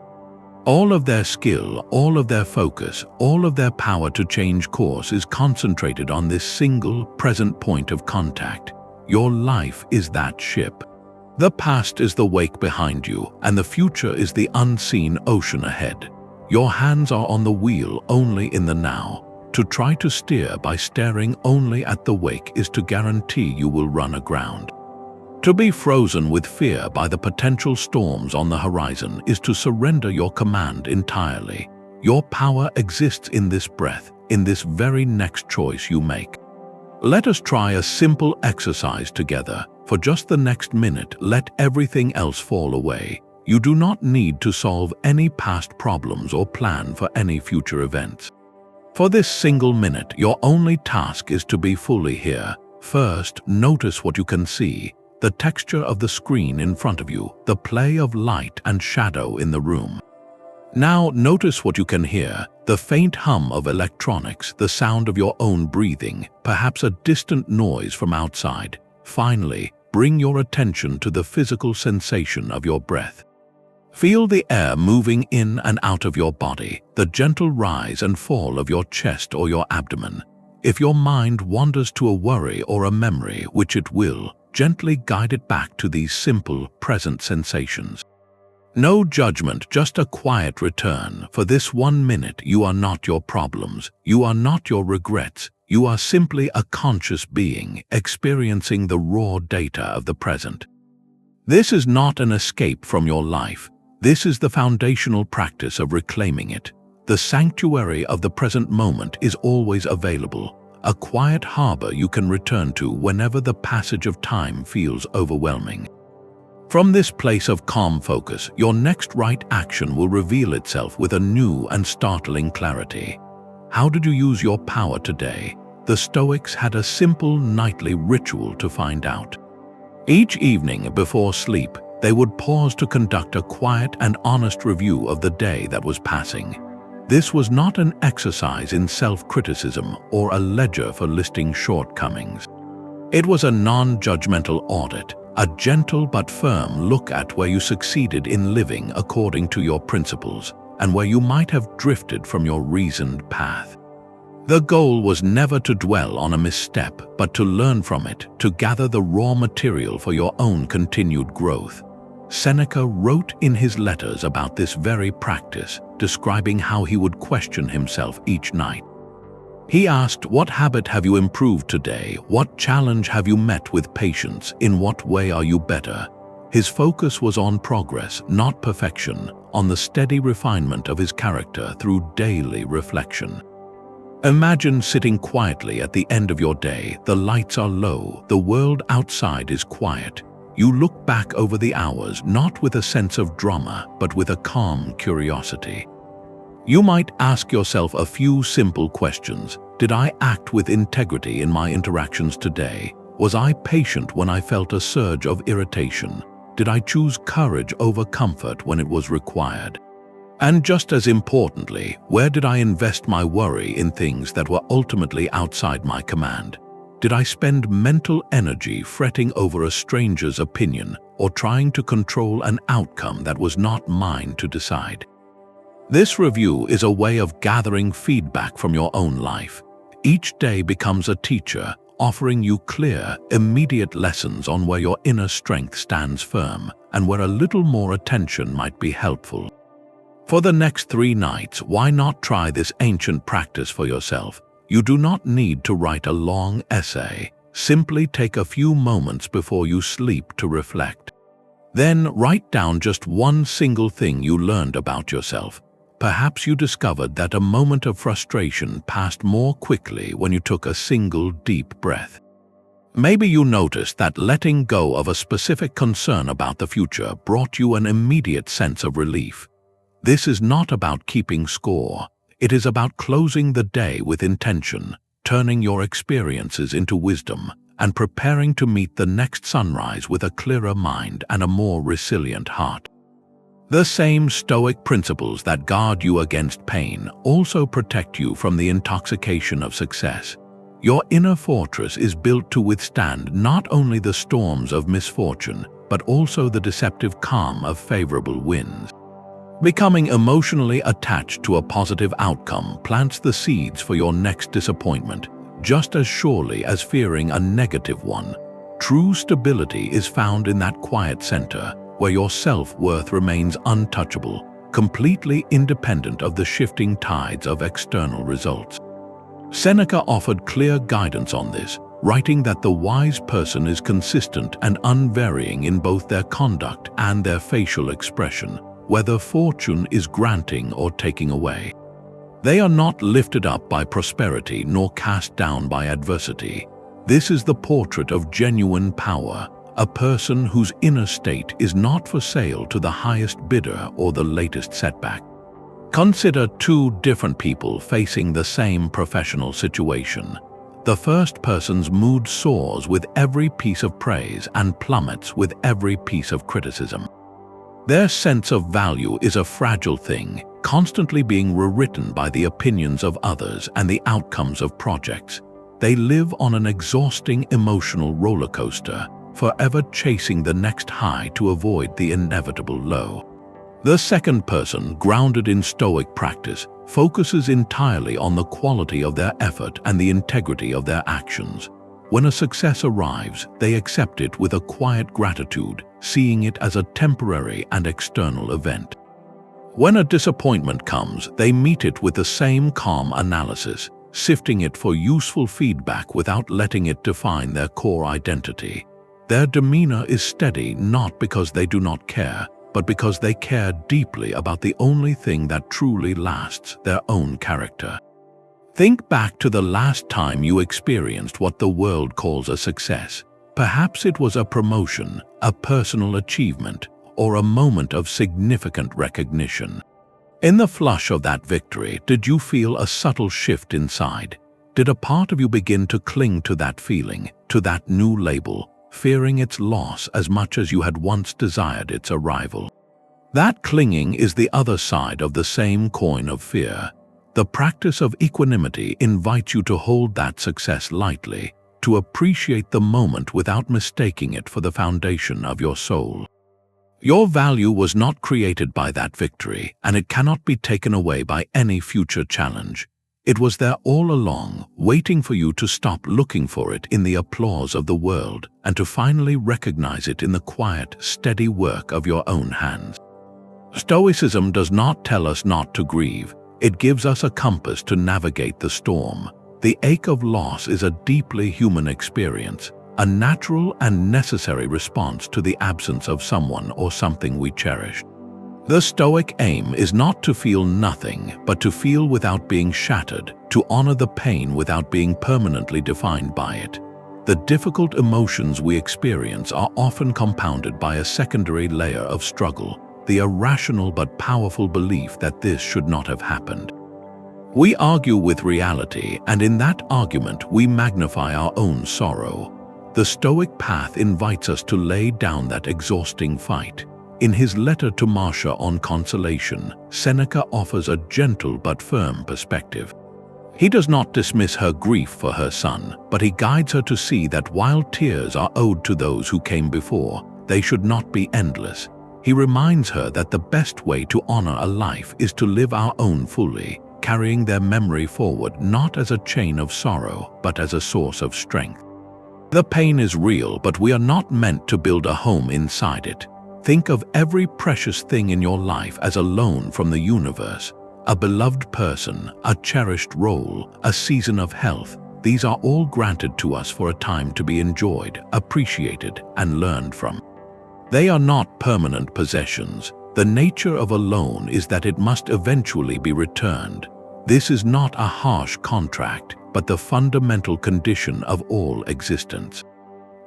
All of their skill, all of their focus, all of their power to change course is concentrated on this single, present point of contact. Your life is that ship. The past is the wake behind you, and the future is the unseen ocean ahead. Your hands are on the wheel only in the now. To try to steer by staring only at the wake is to guarantee you will run aground. To be frozen with fear by the potential storms on the horizon is to surrender your command entirely. Your power exists in this breath, in this very next choice you make. Let us try a simple exercise together. For just the next minute, let everything else fall away. You do not need to solve any past problems or plan for any future events. For this single minute, your only task is to be fully here. First, notice what you can see, the texture of the screen in front of you, the play of light and shadow in the room. Now notice what you can hear, the faint hum of electronics, the sound of your own breathing, perhaps a distant noise from outside. Finally, bring your attention to the physical sensation of your breath. Feel the air moving in and out of your body, the gentle rise and fall of your chest or your abdomen. If your mind wanders to a worry or a memory, which it will, gently guide it back to these simple, present sensations. No judgment, just a quiet return. For this 1 minute, you are not your problems, you are not your regrets. You are simply a conscious being experiencing the raw data of the present. This is not an escape from your life. This is the foundational practice of reclaiming it. The sanctuary of the present moment is always available, a quiet harbor you can return to whenever the passage of time feels overwhelming. From this place of calm focus, your next right action will reveal itself with a new and startling clarity. How did you use your power today? The Stoics had a simple nightly ritual to find out. Each evening before sleep, they would pause to conduct a quiet and honest review of the day that was passing. This was not an exercise in self-criticism or a ledger for listing shortcomings. It was a non-judgmental audit, a gentle but firm look at where you succeeded in living according to your principles and where you might have drifted from your reasoned path. The goal was never to dwell on a misstep, but to learn from it, to gather the raw material for your own continued growth. Seneca wrote in his letters about this very practice, describing how he would question himself each night. He asked, "What habit have you improved today? What challenge have you met with patience? In what way are you better?" His focus was on progress, not perfection, on the steady refinement of his character through daily reflection. Imagine sitting quietly at the end of your day. The lights are low, the world outside is quiet. You look back over the hours, not with a sense of drama, but with a calm curiosity. You might ask yourself a few simple questions. Did I act with integrity in my interactions today? Was I patient when I felt a surge of irritation? Did I choose courage over comfort when it was required? And just as importantly, where did I invest my worry in things that were ultimately outside my command? Did I spend mental energy fretting over a stranger's opinion or trying to control an outcome that was not mine to decide? This review is a way of gathering feedback from your own life. Each day becomes a teacher, offering you clear, immediate lessons on where your inner strength stands firm and where a little more attention might be helpful. For the next 3 nights, why not try this ancient practice for yourself? You do not need to write a long essay. Simply take a few moments before you sleep to reflect. Then write down just one single thing you learned about yourself. Perhaps you discovered that a moment of frustration passed more quickly when you took a single deep breath. Maybe you noticed that letting go of a specific concern about the future brought you an immediate sense of relief. This is not about keeping score. It is about closing the day with intention, turning your experiences into wisdom, and preparing to meet the next sunrise with a clearer mind and a more resilient heart. The same Stoic principles that guard you against pain also protect you from the intoxication of success. Your inner fortress is built to withstand not only the storms of misfortune, but also the deceptive calm of favorable winds. Becoming emotionally attached to a positive outcome plants the seeds for your next disappointment, just as surely as fearing a negative one. True stability is found in that quiet center, where your self-worth remains untouchable, completely independent of the shifting tides of external results. Seneca offered clear guidance on this, writing that the wise person is consistent and unvarying in both their conduct and their facial expression, whether fortune is granting or taking away. They are not lifted up by prosperity nor cast down by adversity. This is the portrait of genuine power, a person whose inner state is not for sale to the highest bidder or the latest setback. Consider 2 different people facing the same professional situation. The first person's mood soars with every piece of praise and plummets with every piece of criticism. Their sense of value is a fragile thing, constantly being rewritten by the opinions of others and the outcomes of projects. They live on an exhausting emotional roller coaster, forever chasing the next high to avoid the inevitable low. The second person, grounded in Stoic practice, focuses entirely on the quality of their effort and the integrity of their actions. When a success arrives, they accept it with a quiet gratitude, seeing it as a temporary and external event. When a disappointment comes, they meet it with the same calm analysis, sifting it for useful feedback without letting it define their core identity. Their demeanor is steady not because they do not care, but because they care deeply about the only thing that truly lasts, their own character. Think back to the last time you experienced what the world calls a success. Perhaps it was a promotion, a personal achievement, or a moment of significant recognition. In the flush of that victory, did you feel a subtle shift inside? Did a part of you begin to cling to that feeling, to that new label, fearing its loss as much as you had once desired its arrival? That clinging is the other side of the same coin of fear. The practice of equanimity invites you to hold that success lightly, to appreciate the moment without mistaking it for the foundation of your soul. Your value was not created by that victory, and it cannot be taken away by any future challenge. It was there all along, waiting for you to stop looking for it in the applause of the world and to finally recognize it in the quiet, steady work of your own hands. Stoicism does not tell us not to grieve. It gives us a compass to navigate the storm. The ache of loss is a deeply human experience, a natural and necessary response to the absence of someone or something we cherished. The Stoic aim is not to feel nothing, but to feel without being shattered, to honor the pain without being permanently defined by it. The difficult emotions we experience are often compounded by a secondary layer of struggle, the irrational but powerful belief that this should not have happened. We argue with reality, and in that argument we magnify our own sorrow. The Stoic path invites us to lay down that exhausting fight. In his letter to Marcia on consolation, Seneca offers a gentle but firm perspective. He does not dismiss her grief for her son, but he guides her to see that while tears are owed to those who came before, they should not be endless. He reminds her that the best way to honor a life is to live our own fully, carrying their memory forward not as a chain of sorrow, but as a source of strength. The pain is real, but we are not meant to build a home inside it. Think of every precious thing in your life as a loan from the universe. A beloved person, a cherished role, a season of health. These are all granted to us for a time to be enjoyed, appreciated, and learned from. They are not permanent possessions. The nature of a loan is that it must eventually be returned. This is not a harsh contract, but the fundamental condition of all existence.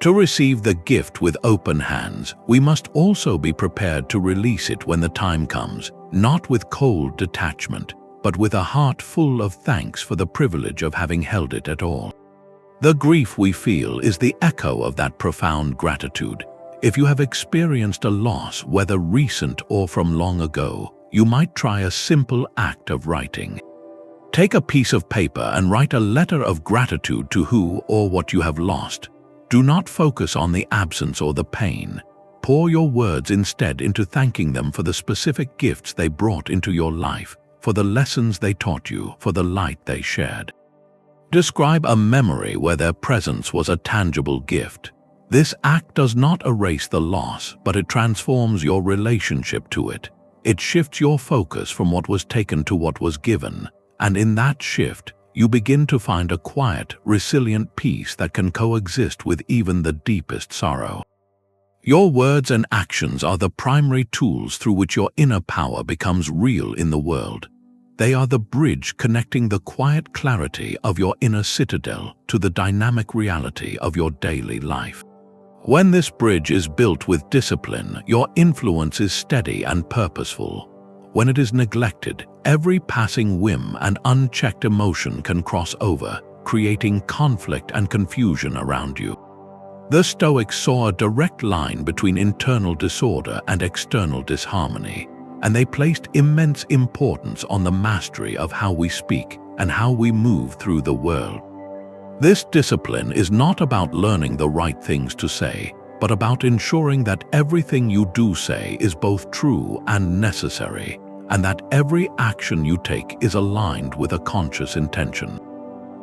To receive the gift with open hands, we must also be prepared to release it when the time comes, not with cold detachment, but with a heart full of thanks for the privilege of having held it at all. The grief we feel is the echo of that profound gratitude. If you have experienced a loss, whether recent or from long ago, you might try a simple act of writing. Take a piece of paper and write a letter of gratitude to who or what you have lost. Do not focus on the absence or the pain. Pour your words instead into thanking them for the specific gifts they brought into your life, for the lessons they taught you, for the light they shared. Describe a memory where their presence was a tangible gift. This act does not erase the loss, but it transforms your relationship to it. It shifts your focus from what was taken to what was given, and in that shift, you begin to find a quiet, resilient peace that can coexist with even the deepest sorrow. Your words and actions are the primary tools through which your inner power becomes real in the world. They are the bridge connecting the quiet clarity of your inner citadel to the dynamic reality of your daily life. When this bridge is built with discipline, your influence is steady and purposeful. When it is neglected, every passing whim and unchecked emotion can cross over, creating conflict and confusion around you. The Stoics saw a direct line between internal disorder and external disharmony, and they placed immense importance on the mastery of how we speak and how we move through the world. This discipline is not about learning the right things to say, but about ensuring that everything you do say is both true and necessary, and that every action you take is aligned with a conscious intention.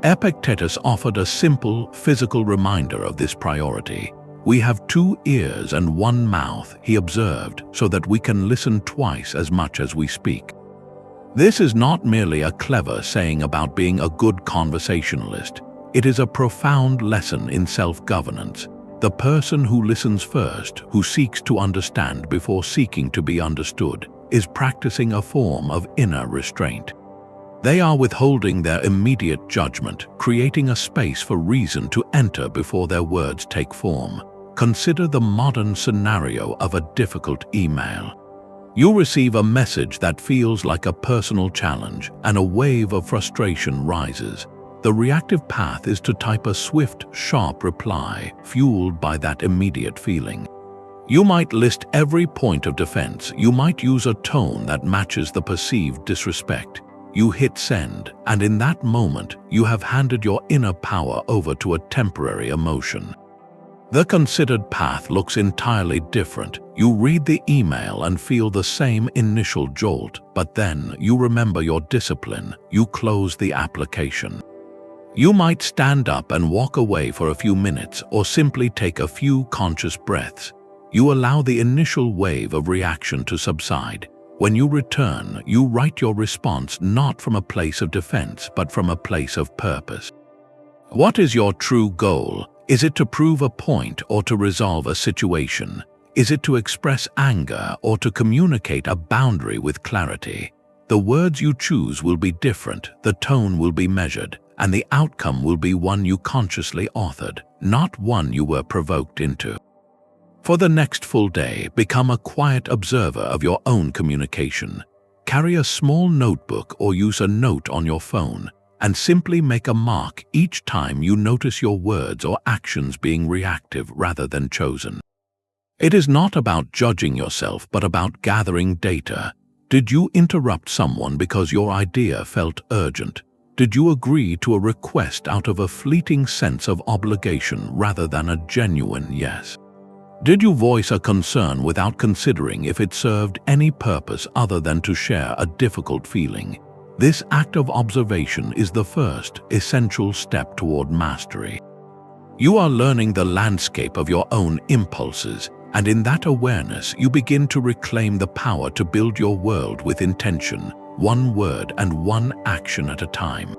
Epictetus offered a simple, physical reminder of this priority. We have 2 ears and 1 mouth, he observed, so that we can listen twice as much as we speak. This is not merely a clever saying about being a good conversationalist. It is a profound lesson in self-governance. The person who listens first, who seeks to understand before seeking to be understood, is practicing a form of inner restraint. They are withholding their immediate judgment, creating a space for reason to enter before their words take form. Consider the modern scenario of a difficult email. You receive a message that feels like a personal challenge, and a wave of frustration rises. The reactive path is to type a swift, sharp reply, fueled by that immediate feeling. You might list every point of defense. You might use a tone that matches the perceived disrespect. You hit send, and in that moment, you have handed your inner power over to a temporary emotion. The considered path looks entirely different. You read the email and feel the same initial jolt, but then you remember your discipline. You close the application. You might stand up and walk away for a few minutes or simply take a few conscious breaths. You allow the initial wave of reaction to subside. When you return, you write your response not from a place of defense, but from a place of purpose. What is your true goal? Is it to prove a point or to resolve a situation? Is it to express anger or to communicate a boundary with clarity? The words you choose will be different, the tone will be measured, and the outcome will be one you consciously authored, not one you were provoked into. For the next full day, become a quiet observer of your own communication. Carry a small notebook or use a note on your phone, and simply make a mark each time you notice your words or actions being reactive rather than chosen. It is not about judging yourself, but about gathering data. Did you interrupt someone because your idea felt urgent? Did you agree to a request out of a fleeting sense of obligation rather than a genuine yes? Did you voice a concern without considering if it served any purpose other than to share a difficult feeling? This act of observation is the first essential step toward mastery. You are learning the landscape of your own impulses, and in that awareness you begin to reclaim the power to build your world with intention, one word and one action at a time.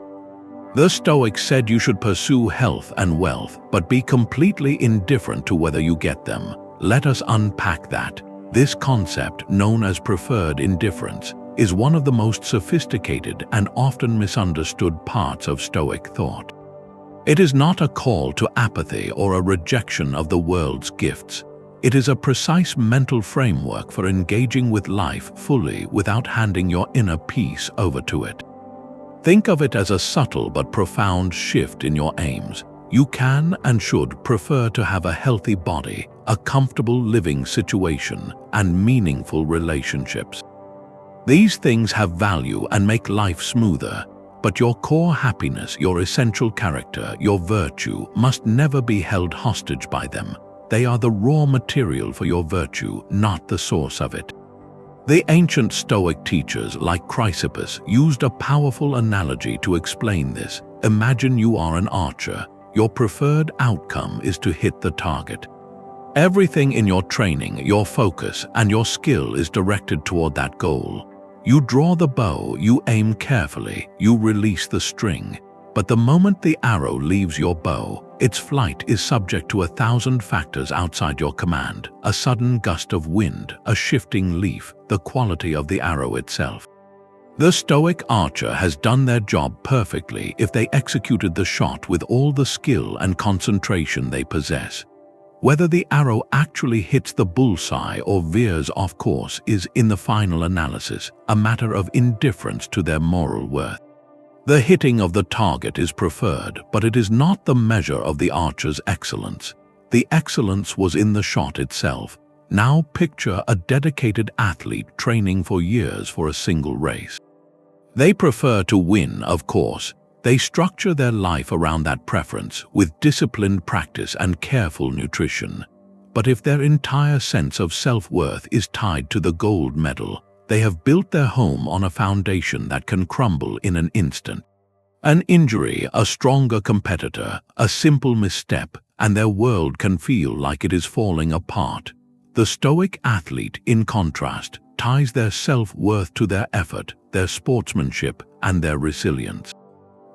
The Stoics said you should pursue health and wealth, but be completely indifferent to whether you get them. Let us unpack that. This concept, known as preferred indifference, is one of the most sophisticated and often misunderstood parts of Stoic thought. It is not a call to apathy or a rejection of the world's gifts. It is a precise mental framework for engaging with life fully without handing your inner peace over to it. Think of it as a subtle but profound shift in your aims. You can and should prefer to have a healthy body, a comfortable living situation, and meaningful relationships. These things have value and make life smoother, but your core happiness, your essential character, your virtue must never be held hostage by them. They are the raw material for your virtue, not the source of it. The ancient Stoic teachers like Chrysippus used a powerful analogy to explain this. Imagine you are an archer. Your preferred outcome is to hit the target. Everything in your training, your focus, and your skill is directed toward that goal. You draw the bow, you aim carefully, you release the string. But the moment the arrow leaves your bow, its flight is subject to 1,000 factors outside your command: a sudden gust of wind, a shifting leaf, the quality of the arrow itself. The Stoic archer has done their job perfectly if they executed the shot with all the skill and concentration they possess. Whether the arrow actually hits the bullseye or veers off course is, in the final analysis, a matter of indifference to their moral worth. The hitting of the target is preferred, but it is not the measure of the archer's excellence. The excellence was in the shot itself. Now picture a dedicated athlete training for years for a single race. They prefer to win, of course. They structure their life around that preference with disciplined practice and careful nutrition. But if their entire sense of self-worth is tied to the gold medal, they have built their home on a foundation that can crumble in an instant. An injury, a stronger competitor, a simple misstep, and their world can feel like it is falling apart. The Stoic athlete, in contrast, ties their self-worth to their effort, their sportsmanship, and their resilience.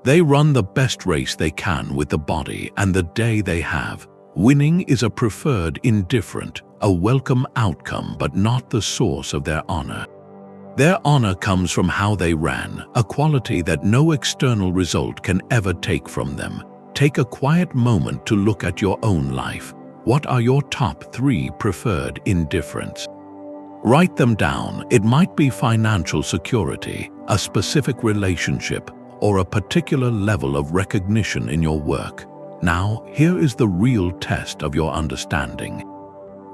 They run the best race they can with the body and the day they have. Winning is a preferred indifferent, a welcome outcome but not the source of their honor. Their honor comes from how they ran, a quality that no external result can ever take from them. Take a quiet moment to look at your own life. What are your top 3 preferred indifferents? Write them down. It might be financial security, a specific relationship, or a particular level of recognition in your work. Now, here is the real test of your understanding.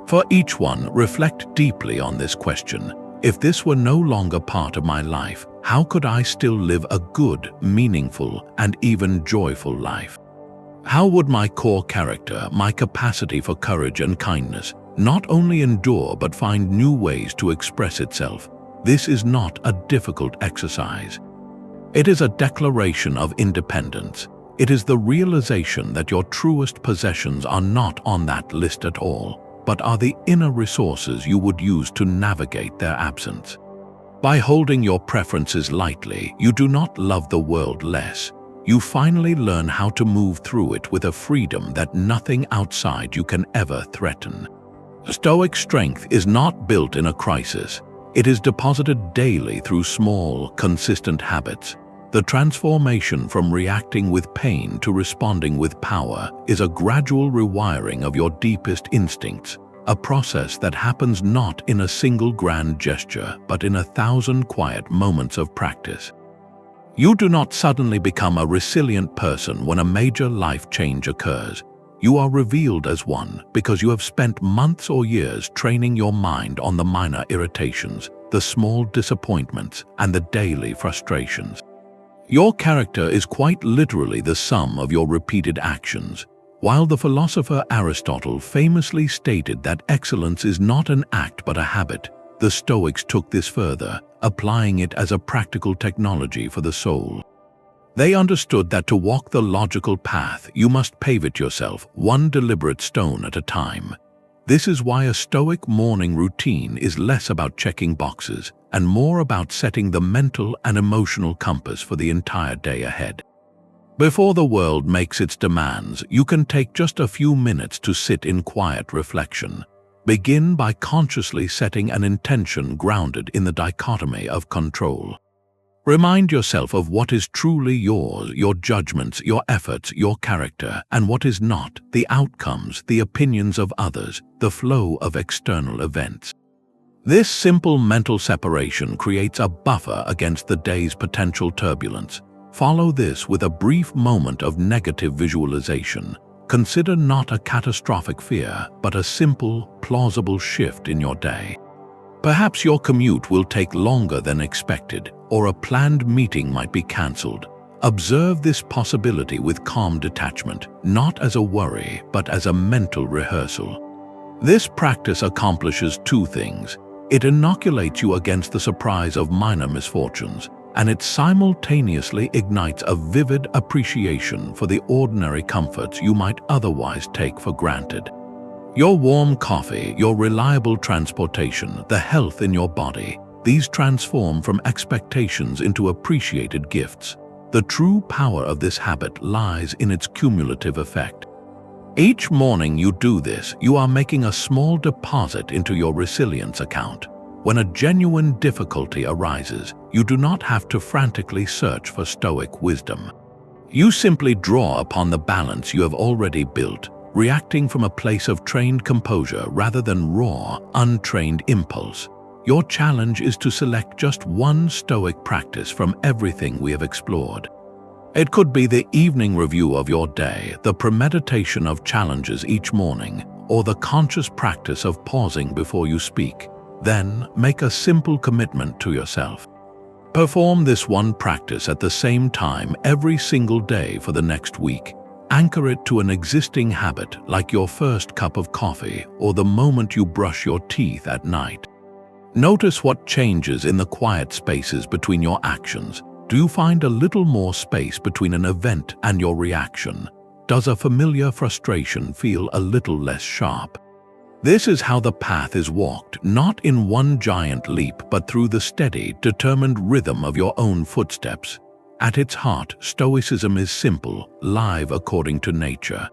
For each one, reflect deeply on this question. If this were no longer part of my life, how could I still live a good, meaningful, and even joyful life? How would my core character, my capacity for courage and kindness, not only endure but find new ways to express itself? This is not a difficult exercise. It is a declaration of independence. It is the realization that your truest possessions are not on that list at all, but are the inner resources you would use to navigate their absence. By holding your preferences lightly, you do not love the world less. You finally learn how to move through it with a freedom that nothing outside you can ever threaten. Stoic strength is not built in a crisis. It is deposited daily through small, consistent habits. The transformation from reacting with pain to responding with power is a gradual rewiring of your deepest instincts, a process that happens not in a single grand gesture, but in 1,000 quiet moments of practice. You do not suddenly become a resilient person when a major life change occurs. You are revealed as one because you have spent months or years training your mind on the minor irritations, the small disappointments, and the daily frustrations. Your character is quite literally the sum of your repeated actions. While the philosopher Aristotle famously stated that excellence is not an act but a habit, the Stoics took this further, applying it as a practical technology for the soul. They understood that to walk the logical path, you must pave it yourself, one deliberate stone at a time. This is why a Stoic morning routine is less about checking boxes and more about setting the mental and emotional compass for the entire day ahead. Before the world makes its demands, you can take just a few minutes to sit in quiet reflection. Begin by consciously setting an intention grounded in the dichotomy of control. Remind yourself of what is truly yours, your judgments, your efforts, your character, and what is not, the outcomes, the opinions of others, the flow of external events. This simple mental separation creates a buffer against the day's potential turbulence. Follow this with a brief moment of negative visualization. Consider not a catastrophic fear, but a simple, plausible shift in your day. Perhaps your commute will take longer than expected, or a planned meeting might be cancelled. Observe this possibility with calm detachment, not as a worry, but as a mental rehearsal. This practice accomplishes two things. It inoculates you against the surprise of minor misfortunes, and it simultaneously ignites a vivid appreciation for the ordinary comforts you might otherwise take for granted. Your warm coffee, your reliable transportation, the health in your body, these transform from expectations into appreciated gifts. The true power of this habit lies in its cumulative effect. Each morning you do this, you are making a small deposit into your resilience account. When a genuine difficulty arises, you do not have to frantically search for Stoic wisdom. You simply draw upon the balance you have already built, reacting from a place of trained composure rather than raw, untrained impulse. Your challenge is to select just one Stoic practice from everything we have explored. It could be the evening review of your day, the premeditation of challenges each morning, or the conscious practice of pausing before you speak. Then, make a simple commitment to yourself. Perform this one practice at the same time every single day for the next week. Anchor it to an existing habit like your first cup of coffee or the moment you brush your teeth at night. Notice what changes in the quiet spaces between your actions. Do you find a little more space between an event and your reaction? Does a familiar frustration feel a little less sharp? This is how the path is walked, not in one giant leap, but through the steady, determined rhythm of your own footsteps. At its heart, Stoicism is simple, live according to nature.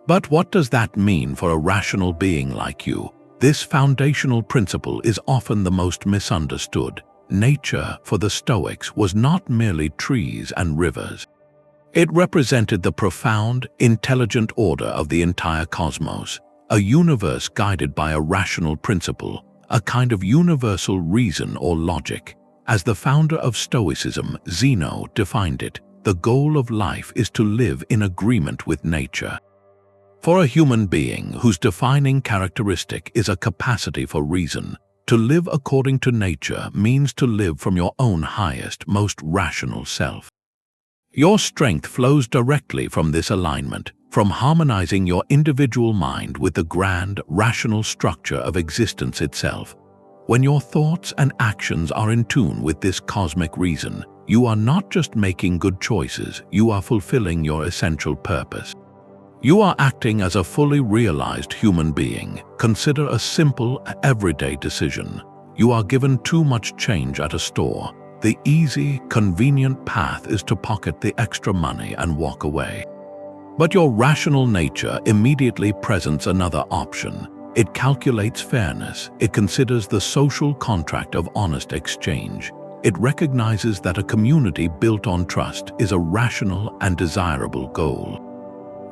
But what does that mean for a rational being like you? This foundational principle is often the most misunderstood. Nature, for the Stoics, was not merely trees and rivers. It represented the profound, intelligent order of the entire cosmos, a universe guided by a rational principle, a kind of universal reason or logic. As the founder of Stoicism, Zeno, defined it, the goal of life is to live in agreement with nature. For a human being whose defining characteristic is a capacity for reason, to live according to nature means to live from your own highest, most rational self. Your strength flows directly from this alignment, from harmonizing your individual mind with the grand, rational structure of existence itself. When your thoughts and actions are in tune with this cosmic reason, you are not just making good choices, you are fulfilling your essential purpose. You are acting as a fully realized human being. Consider a simple, everyday decision. You are given too much change at a store. The easy, convenient path is to pocket the extra money and walk away. But your rational nature immediately presents another option. It calculates fairness. It considers the social contract of honest exchange. It recognizes that a community built on trust is a rational and desirable goal.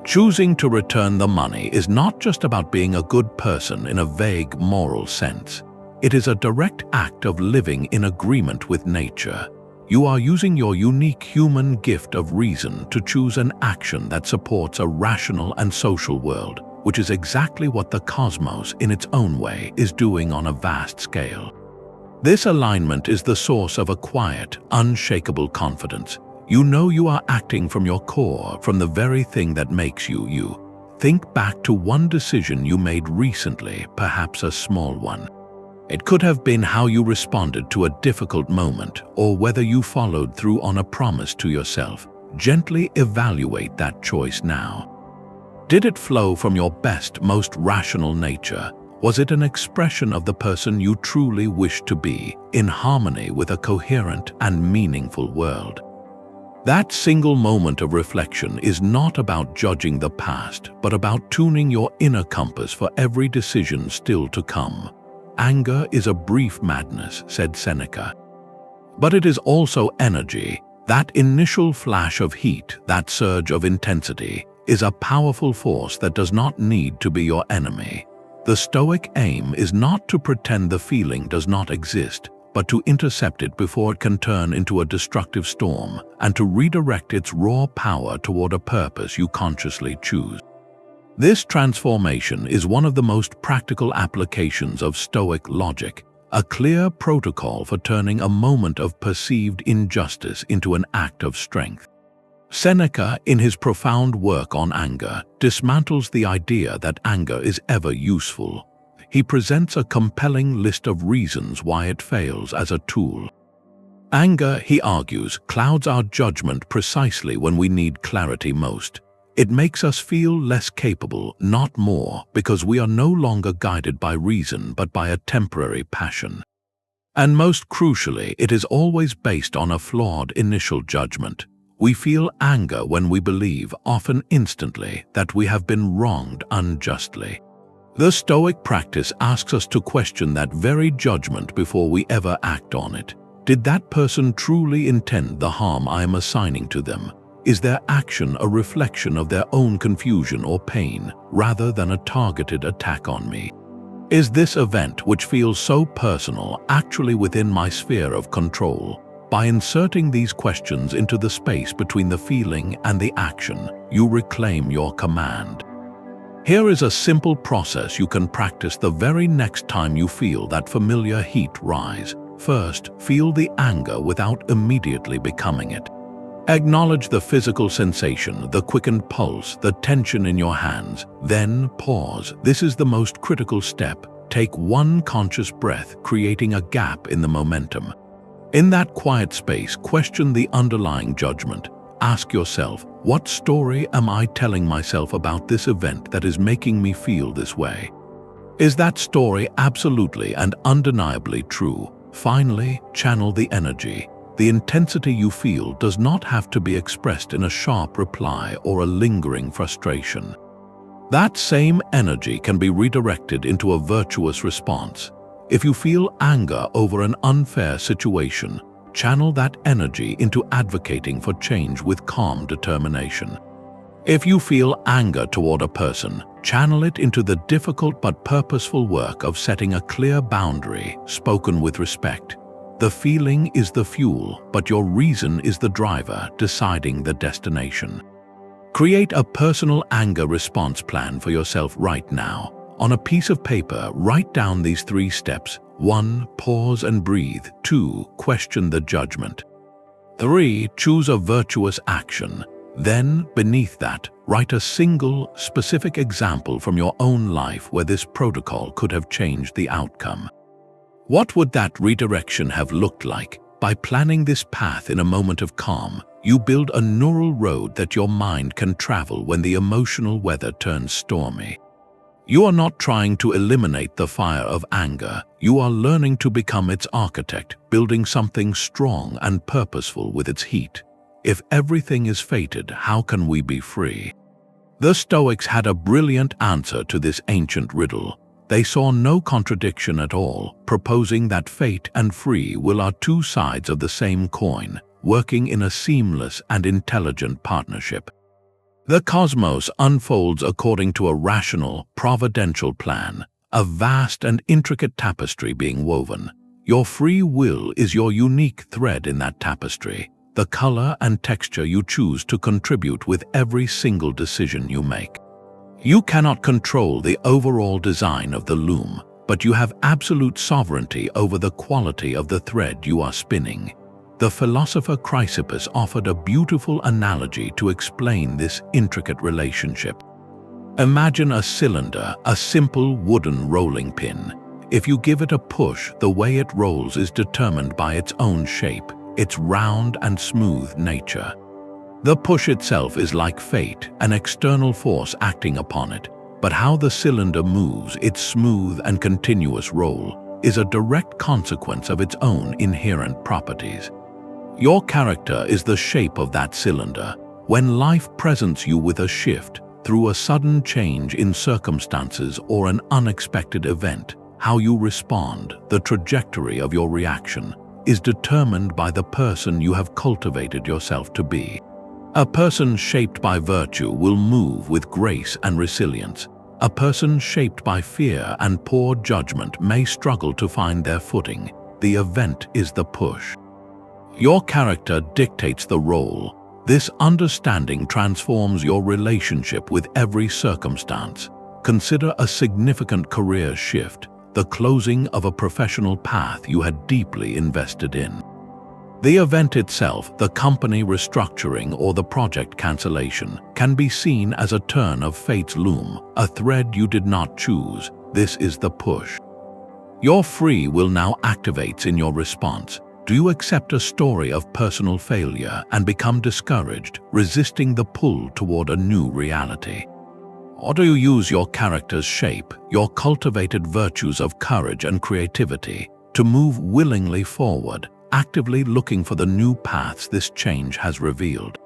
Choosing to return the money is not just about being a good person in a vague moral sense. It is a direct act of living in agreement with nature. You are using your unique human gift of reason to choose an action that supports a rational and social world, which is exactly what the cosmos, in its own way, is doing on a vast scale. This alignment is the source of a quiet, unshakable confidence. You know you are acting from your core, from the very thing that makes you you. Think back to one decision you made recently, perhaps a small one. It could have been how you responded to a difficult moment, or whether you followed through on a promise to yourself. Gently evaluate that choice now. Did it flow from your best, most rational nature? Was it an expression of the person you truly wish to be, in harmony with a coherent and meaningful world? That single moment of reflection is not about judging the past, but about tuning your inner compass for every decision still to come. Anger is a brief madness, said Seneca. But it is also energy. That initial flash of heat, that surge of intensity, is a powerful force that does not need to be your enemy. The Stoic aim is not to pretend the feeling does not exist, but to intercept it before it can turn into a destructive storm, and to redirect its raw power toward a purpose you consciously choose. This transformation is one of the most practical applications of Stoic logic, a clear protocol for turning a moment of perceived injustice into an act of strength. Seneca, in his profound work on anger, dismantles the idea that anger is ever useful. He presents a compelling list of reasons why it fails as a tool. Anger, he argues, clouds our judgment precisely when we need clarity most. It makes us feel less capable, not more, because we are no longer guided by reason but by a temporary passion. And most crucially, it is always based on a flawed initial judgment. We feel anger when we believe, often instantly, that we have been wronged unjustly. The Stoic practice asks us to question that very judgment before we ever act on it. Did that person truly intend the harm I am assigning to them? Is their action a reflection of their own confusion or pain, rather than a targeted attack on me? Is this event, which feels so personal, actually within my sphere of control? By inserting these questions into the space between the feeling and the action, you reclaim your command. Here is a simple process you can practice the very next time you feel that familiar heat rise. First, feel the anger without immediately becoming it. Acknowledge the physical sensation, the quickened pulse, the tension in your hands. Then pause. This is the most critical step. Take one conscious breath, creating a gap in the momentum. In that quiet space, question the underlying judgment. Ask yourself, what story am I telling myself about this event that is making me feel this way? Is that story absolutely and undeniably true? Finally, channel the energy. The intensity you feel does not have to be expressed in a sharp reply or a lingering frustration. That same energy can be redirected into a virtuous response. If you feel anger over an unfair situation, channel that energy into advocating for change with calm determination. If you feel anger toward a person, channel it into the difficult but purposeful work of setting a clear boundary, spoken with respect. The feeling is the fuel, but your reason is the driver, deciding the destination. Create a personal anger response plan for yourself right now. On a piece of paper, write down these 3 steps. 1. Pause and breathe. 2. Question the judgment. 3. Choose a virtuous action. Then, beneath that, write a single, specific example from your own life where this protocol could have changed the outcome. What would that redirection have looked like? By planning this path in a moment of calm, you build a neural road that your mind can travel when the emotional weather turns stormy. You are not trying to eliminate the fire of anger. You are learning to become its architect, building something strong and purposeful with its heat. If everything is fated, how can we be free? The Stoics had a brilliant answer to this ancient riddle. They saw no contradiction at all, proposing that fate and free will are two sides of the same coin, working in a seamless and intelligent partnership. The cosmos unfolds according to a rational, providential plan, a vast and intricate tapestry being woven. Your free will is your unique thread in that tapestry, the color and texture you choose to contribute with every single decision you make. You cannot control the overall design of the loom, but you have absolute sovereignty over the quality of the thread you are spinning. The philosopher Chrysippus offered a beautiful analogy to explain this intricate relationship. Imagine a cylinder, a simple wooden rolling pin. If you give it a push, the way it rolls is determined by its own shape, its round and smooth nature. The push itself is like fate, an external force acting upon it, but how the cylinder moves, its smooth and continuous roll, is a direct consequence of its own inherent properties. Your character is the shape of that cylinder. When life presents you with a shift, through a sudden change in circumstances or an unexpected event, how you respond, the trajectory of your reaction, is determined by the person you have cultivated yourself to be. A person shaped by virtue will move with grace and resilience. A person shaped by fear and poor judgment may struggle to find their footing. The event is the push. Your character dictates the role. This understanding transforms your relationship with every circumstance. Consider a significant career shift, the closing of a professional path you had deeply invested in. The event itself, the company restructuring or the project cancellation, can be seen as a turn of fate's loom, a thread you did not choose. This is the push. Your free will now activates in your response. Do you accept a story of personal failure and become discouraged, resisting the pull toward a new reality? Or do you use your character's shape, your cultivated virtues of courage and creativity, to move willingly forward, actively looking for the new paths this change has revealed?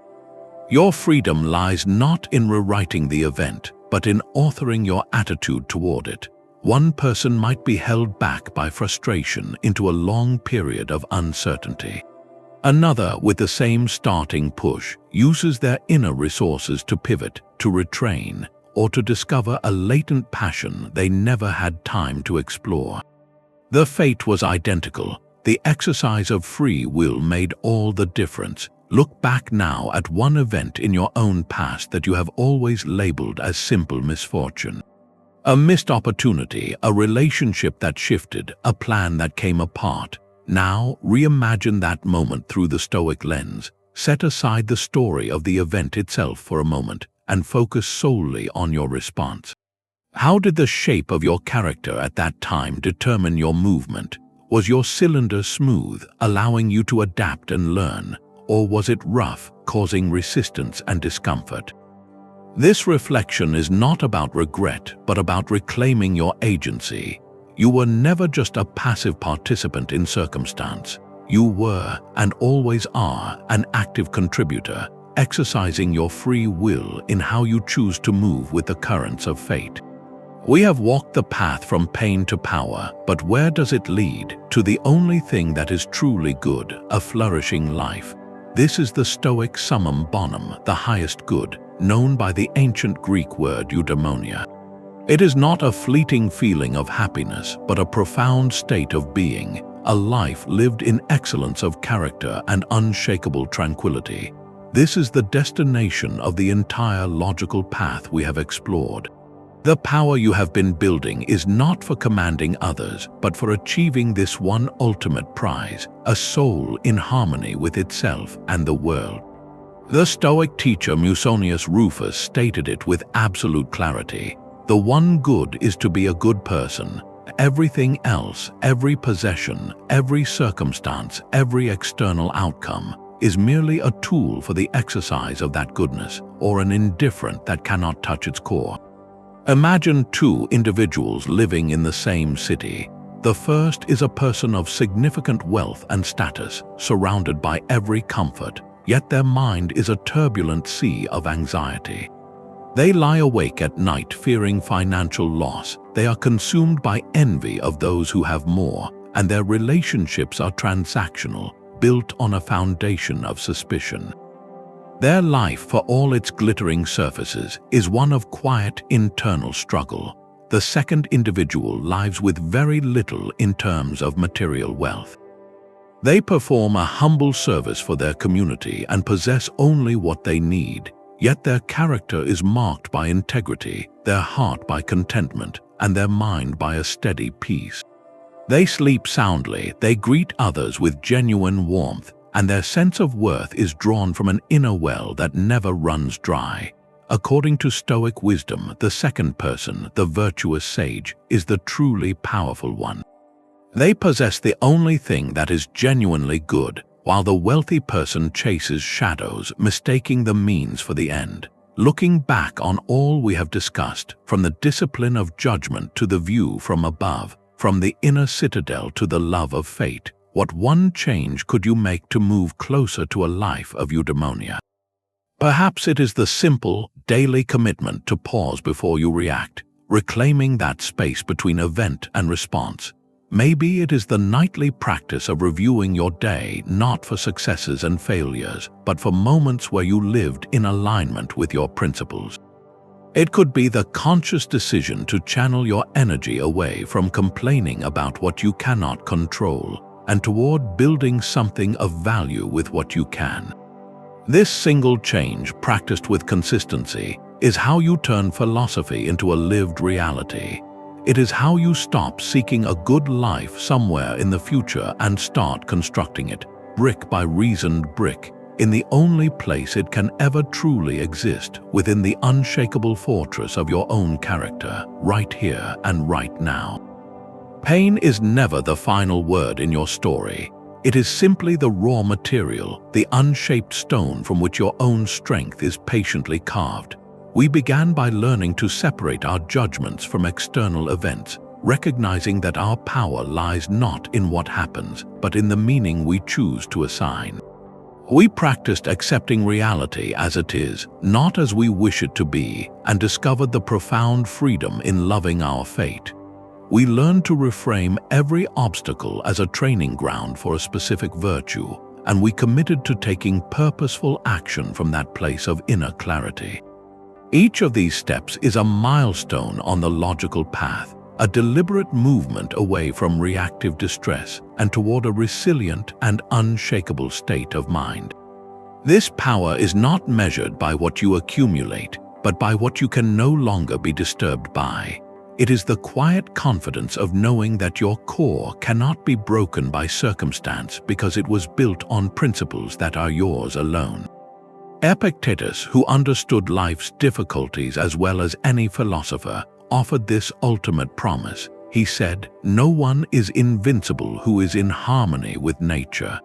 Your freedom lies not in rewriting the event, but in authoring your attitude toward it. One person might be held back by frustration into a long period of uncertainty. Another, with the same starting push, uses their inner resources to pivot, to retrain, or to discover a latent passion they never had time to explore. The fate was identical. The exercise of free will made all the difference. Look back now at one event in your own past that you have always labeled as simple misfortune. A missed opportunity, a relationship that shifted, a plan that came apart. Now, reimagine that moment through the Stoic lens. Set aside the story of the event itself for a moment and focus solely on your response. How did the shape of your character at that time determine your movement? Was your cylinder smooth, allowing you to adapt and learn, or was it rough, causing resistance and discomfort? This reflection is not about regret, but about reclaiming your agency. You were never just a passive participant in circumstance. You were, and always are, an active contributor, exercising your free will in how you choose to move with the currents of fate. We have walked the path from pain to power, but where does it lead? To the only thing that is truly good, a flourishing life. This is the Stoic summum bonum, the highest good, known by the ancient Greek word Eudaimonia. It is not a fleeting feeling of happiness, but a profound state of being, a life lived in excellence of character and unshakable tranquility. This is the destination of the entire logical path we have explored. The power you have been building is not for commanding others, but for achieving this one ultimate prize, a soul in harmony with itself and the world. The Stoic teacher Musonius Rufus stated it with absolute clarity. The one good is to be a good person. Everything else, every possession, every circumstance, every external outcome, is merely a tool for the exercise of that goodness, or an indifferent that cannot touch its core. Imagine two individuals living in the same city. The first is a person of significant wealth and status, surrounded by every comfort, yet their mind is a turbulent sea of anxiety. They lie awake at night fearing financial loss. They are consumed by envy of those who have more, and their relationships are transactional, built on a foundation of suspicion. Their life, for all its glittering surfaces, is one of quiet internal struggle. The second individual lives with very little in terms of material wealth. They perform a humble service for their community and possess only what they need, yet their character is marked by integrity, their heart by contentment, and their mind by a steady peace. They sleep soundly, they greet others with genuine warmth, and their sense of worth is drawn from an inner well that never runs dry. According to Stoic wisdom, the second person, the virtuous sage, is the truly powerful one. They possess the only thing that is genuinely good, while the wealthy person chases shadows, mistaking the means for the end. Looking back on all we have discussed, from the discipline of judgment to the view from above, from the inner citadel to the love of fate, what one change could you make to move closer to a life of eudaimonia? Perhaps it is the simple, daily commitment to pause before you react, reclaiming that space between event and response. Maybe it is the nightly practice of reviewing your day, not for successes and failures, but for moments where you lived in alignment with your principles. It could be the conscious decision to channel your energy away from complaining about what you cannot control, and toward building something of value with what you can. This single change, practiced with consistency, is how you turn philosophy into a lived reality. It is how you stop seeking a good life somewhere in the future and start constructing it, brick by reasoned brick, in the only place it can ever truly exist, within the unshakable fortress of your own character, right here and right now. Pain is never the final word in your story. It is simply the raw material, the unshaped stone from which your own strength is patiently carved. We began by learning to separate our judgments from external events, recognizing that our power lies not in what happens, but in the meaning we choose to assign. We practiced accepting reality as it is, not as we wish it to be, and discovered the profound freedom in loving our fate. We learned to reframe every obstacle as a training ground for a specific virtue, and we committed to taking purposeful action from that place of inner clarity. Each of these steps is a milestone on the logical path, a deliberate movement away from reactive distress and toward a resilient and unshakable state of mind. This power is not measured by what you accumulate, but by what you can no longer be disturbed by. It is the quiet confidence of knowing that your core cannot be broken by circumstance because it was built on principles that are yours alone. Epictetus, who understood life's difficulties as well as any philosopher, offered this ultimate promise. He said, "No one is invincible who is in harmony with nature."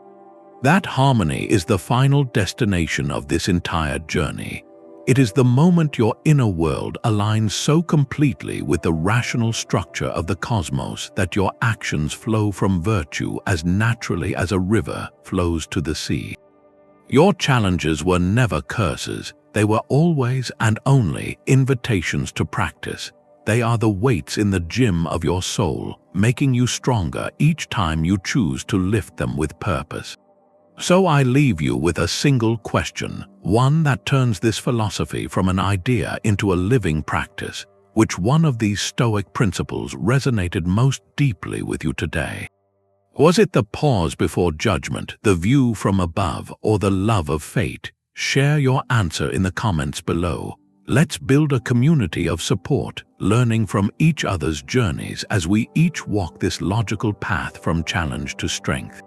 That harmony is the final destination of this entire journey. It is the moment your inner world aligns so completely with the rational structure of the cosmos that your actions flow from virtue as naturally as a river flows to the sea. Your challenges were never curses, they were always and only invitations to practice. They are the weights in the gym of your soul, making you stronger each time you choose to lift them with purpose. So I leave you with a single question, one that turns this philosophy from an idea into a living practice. Which one of these Stoic principles resonated most deeply with you today? Was it the pause before judgment, the view from above, or the love of fate? Share your answer in the comments below. Let's build a community of support, learning from each other's journeys as we each walk this logical path from challenge to strength.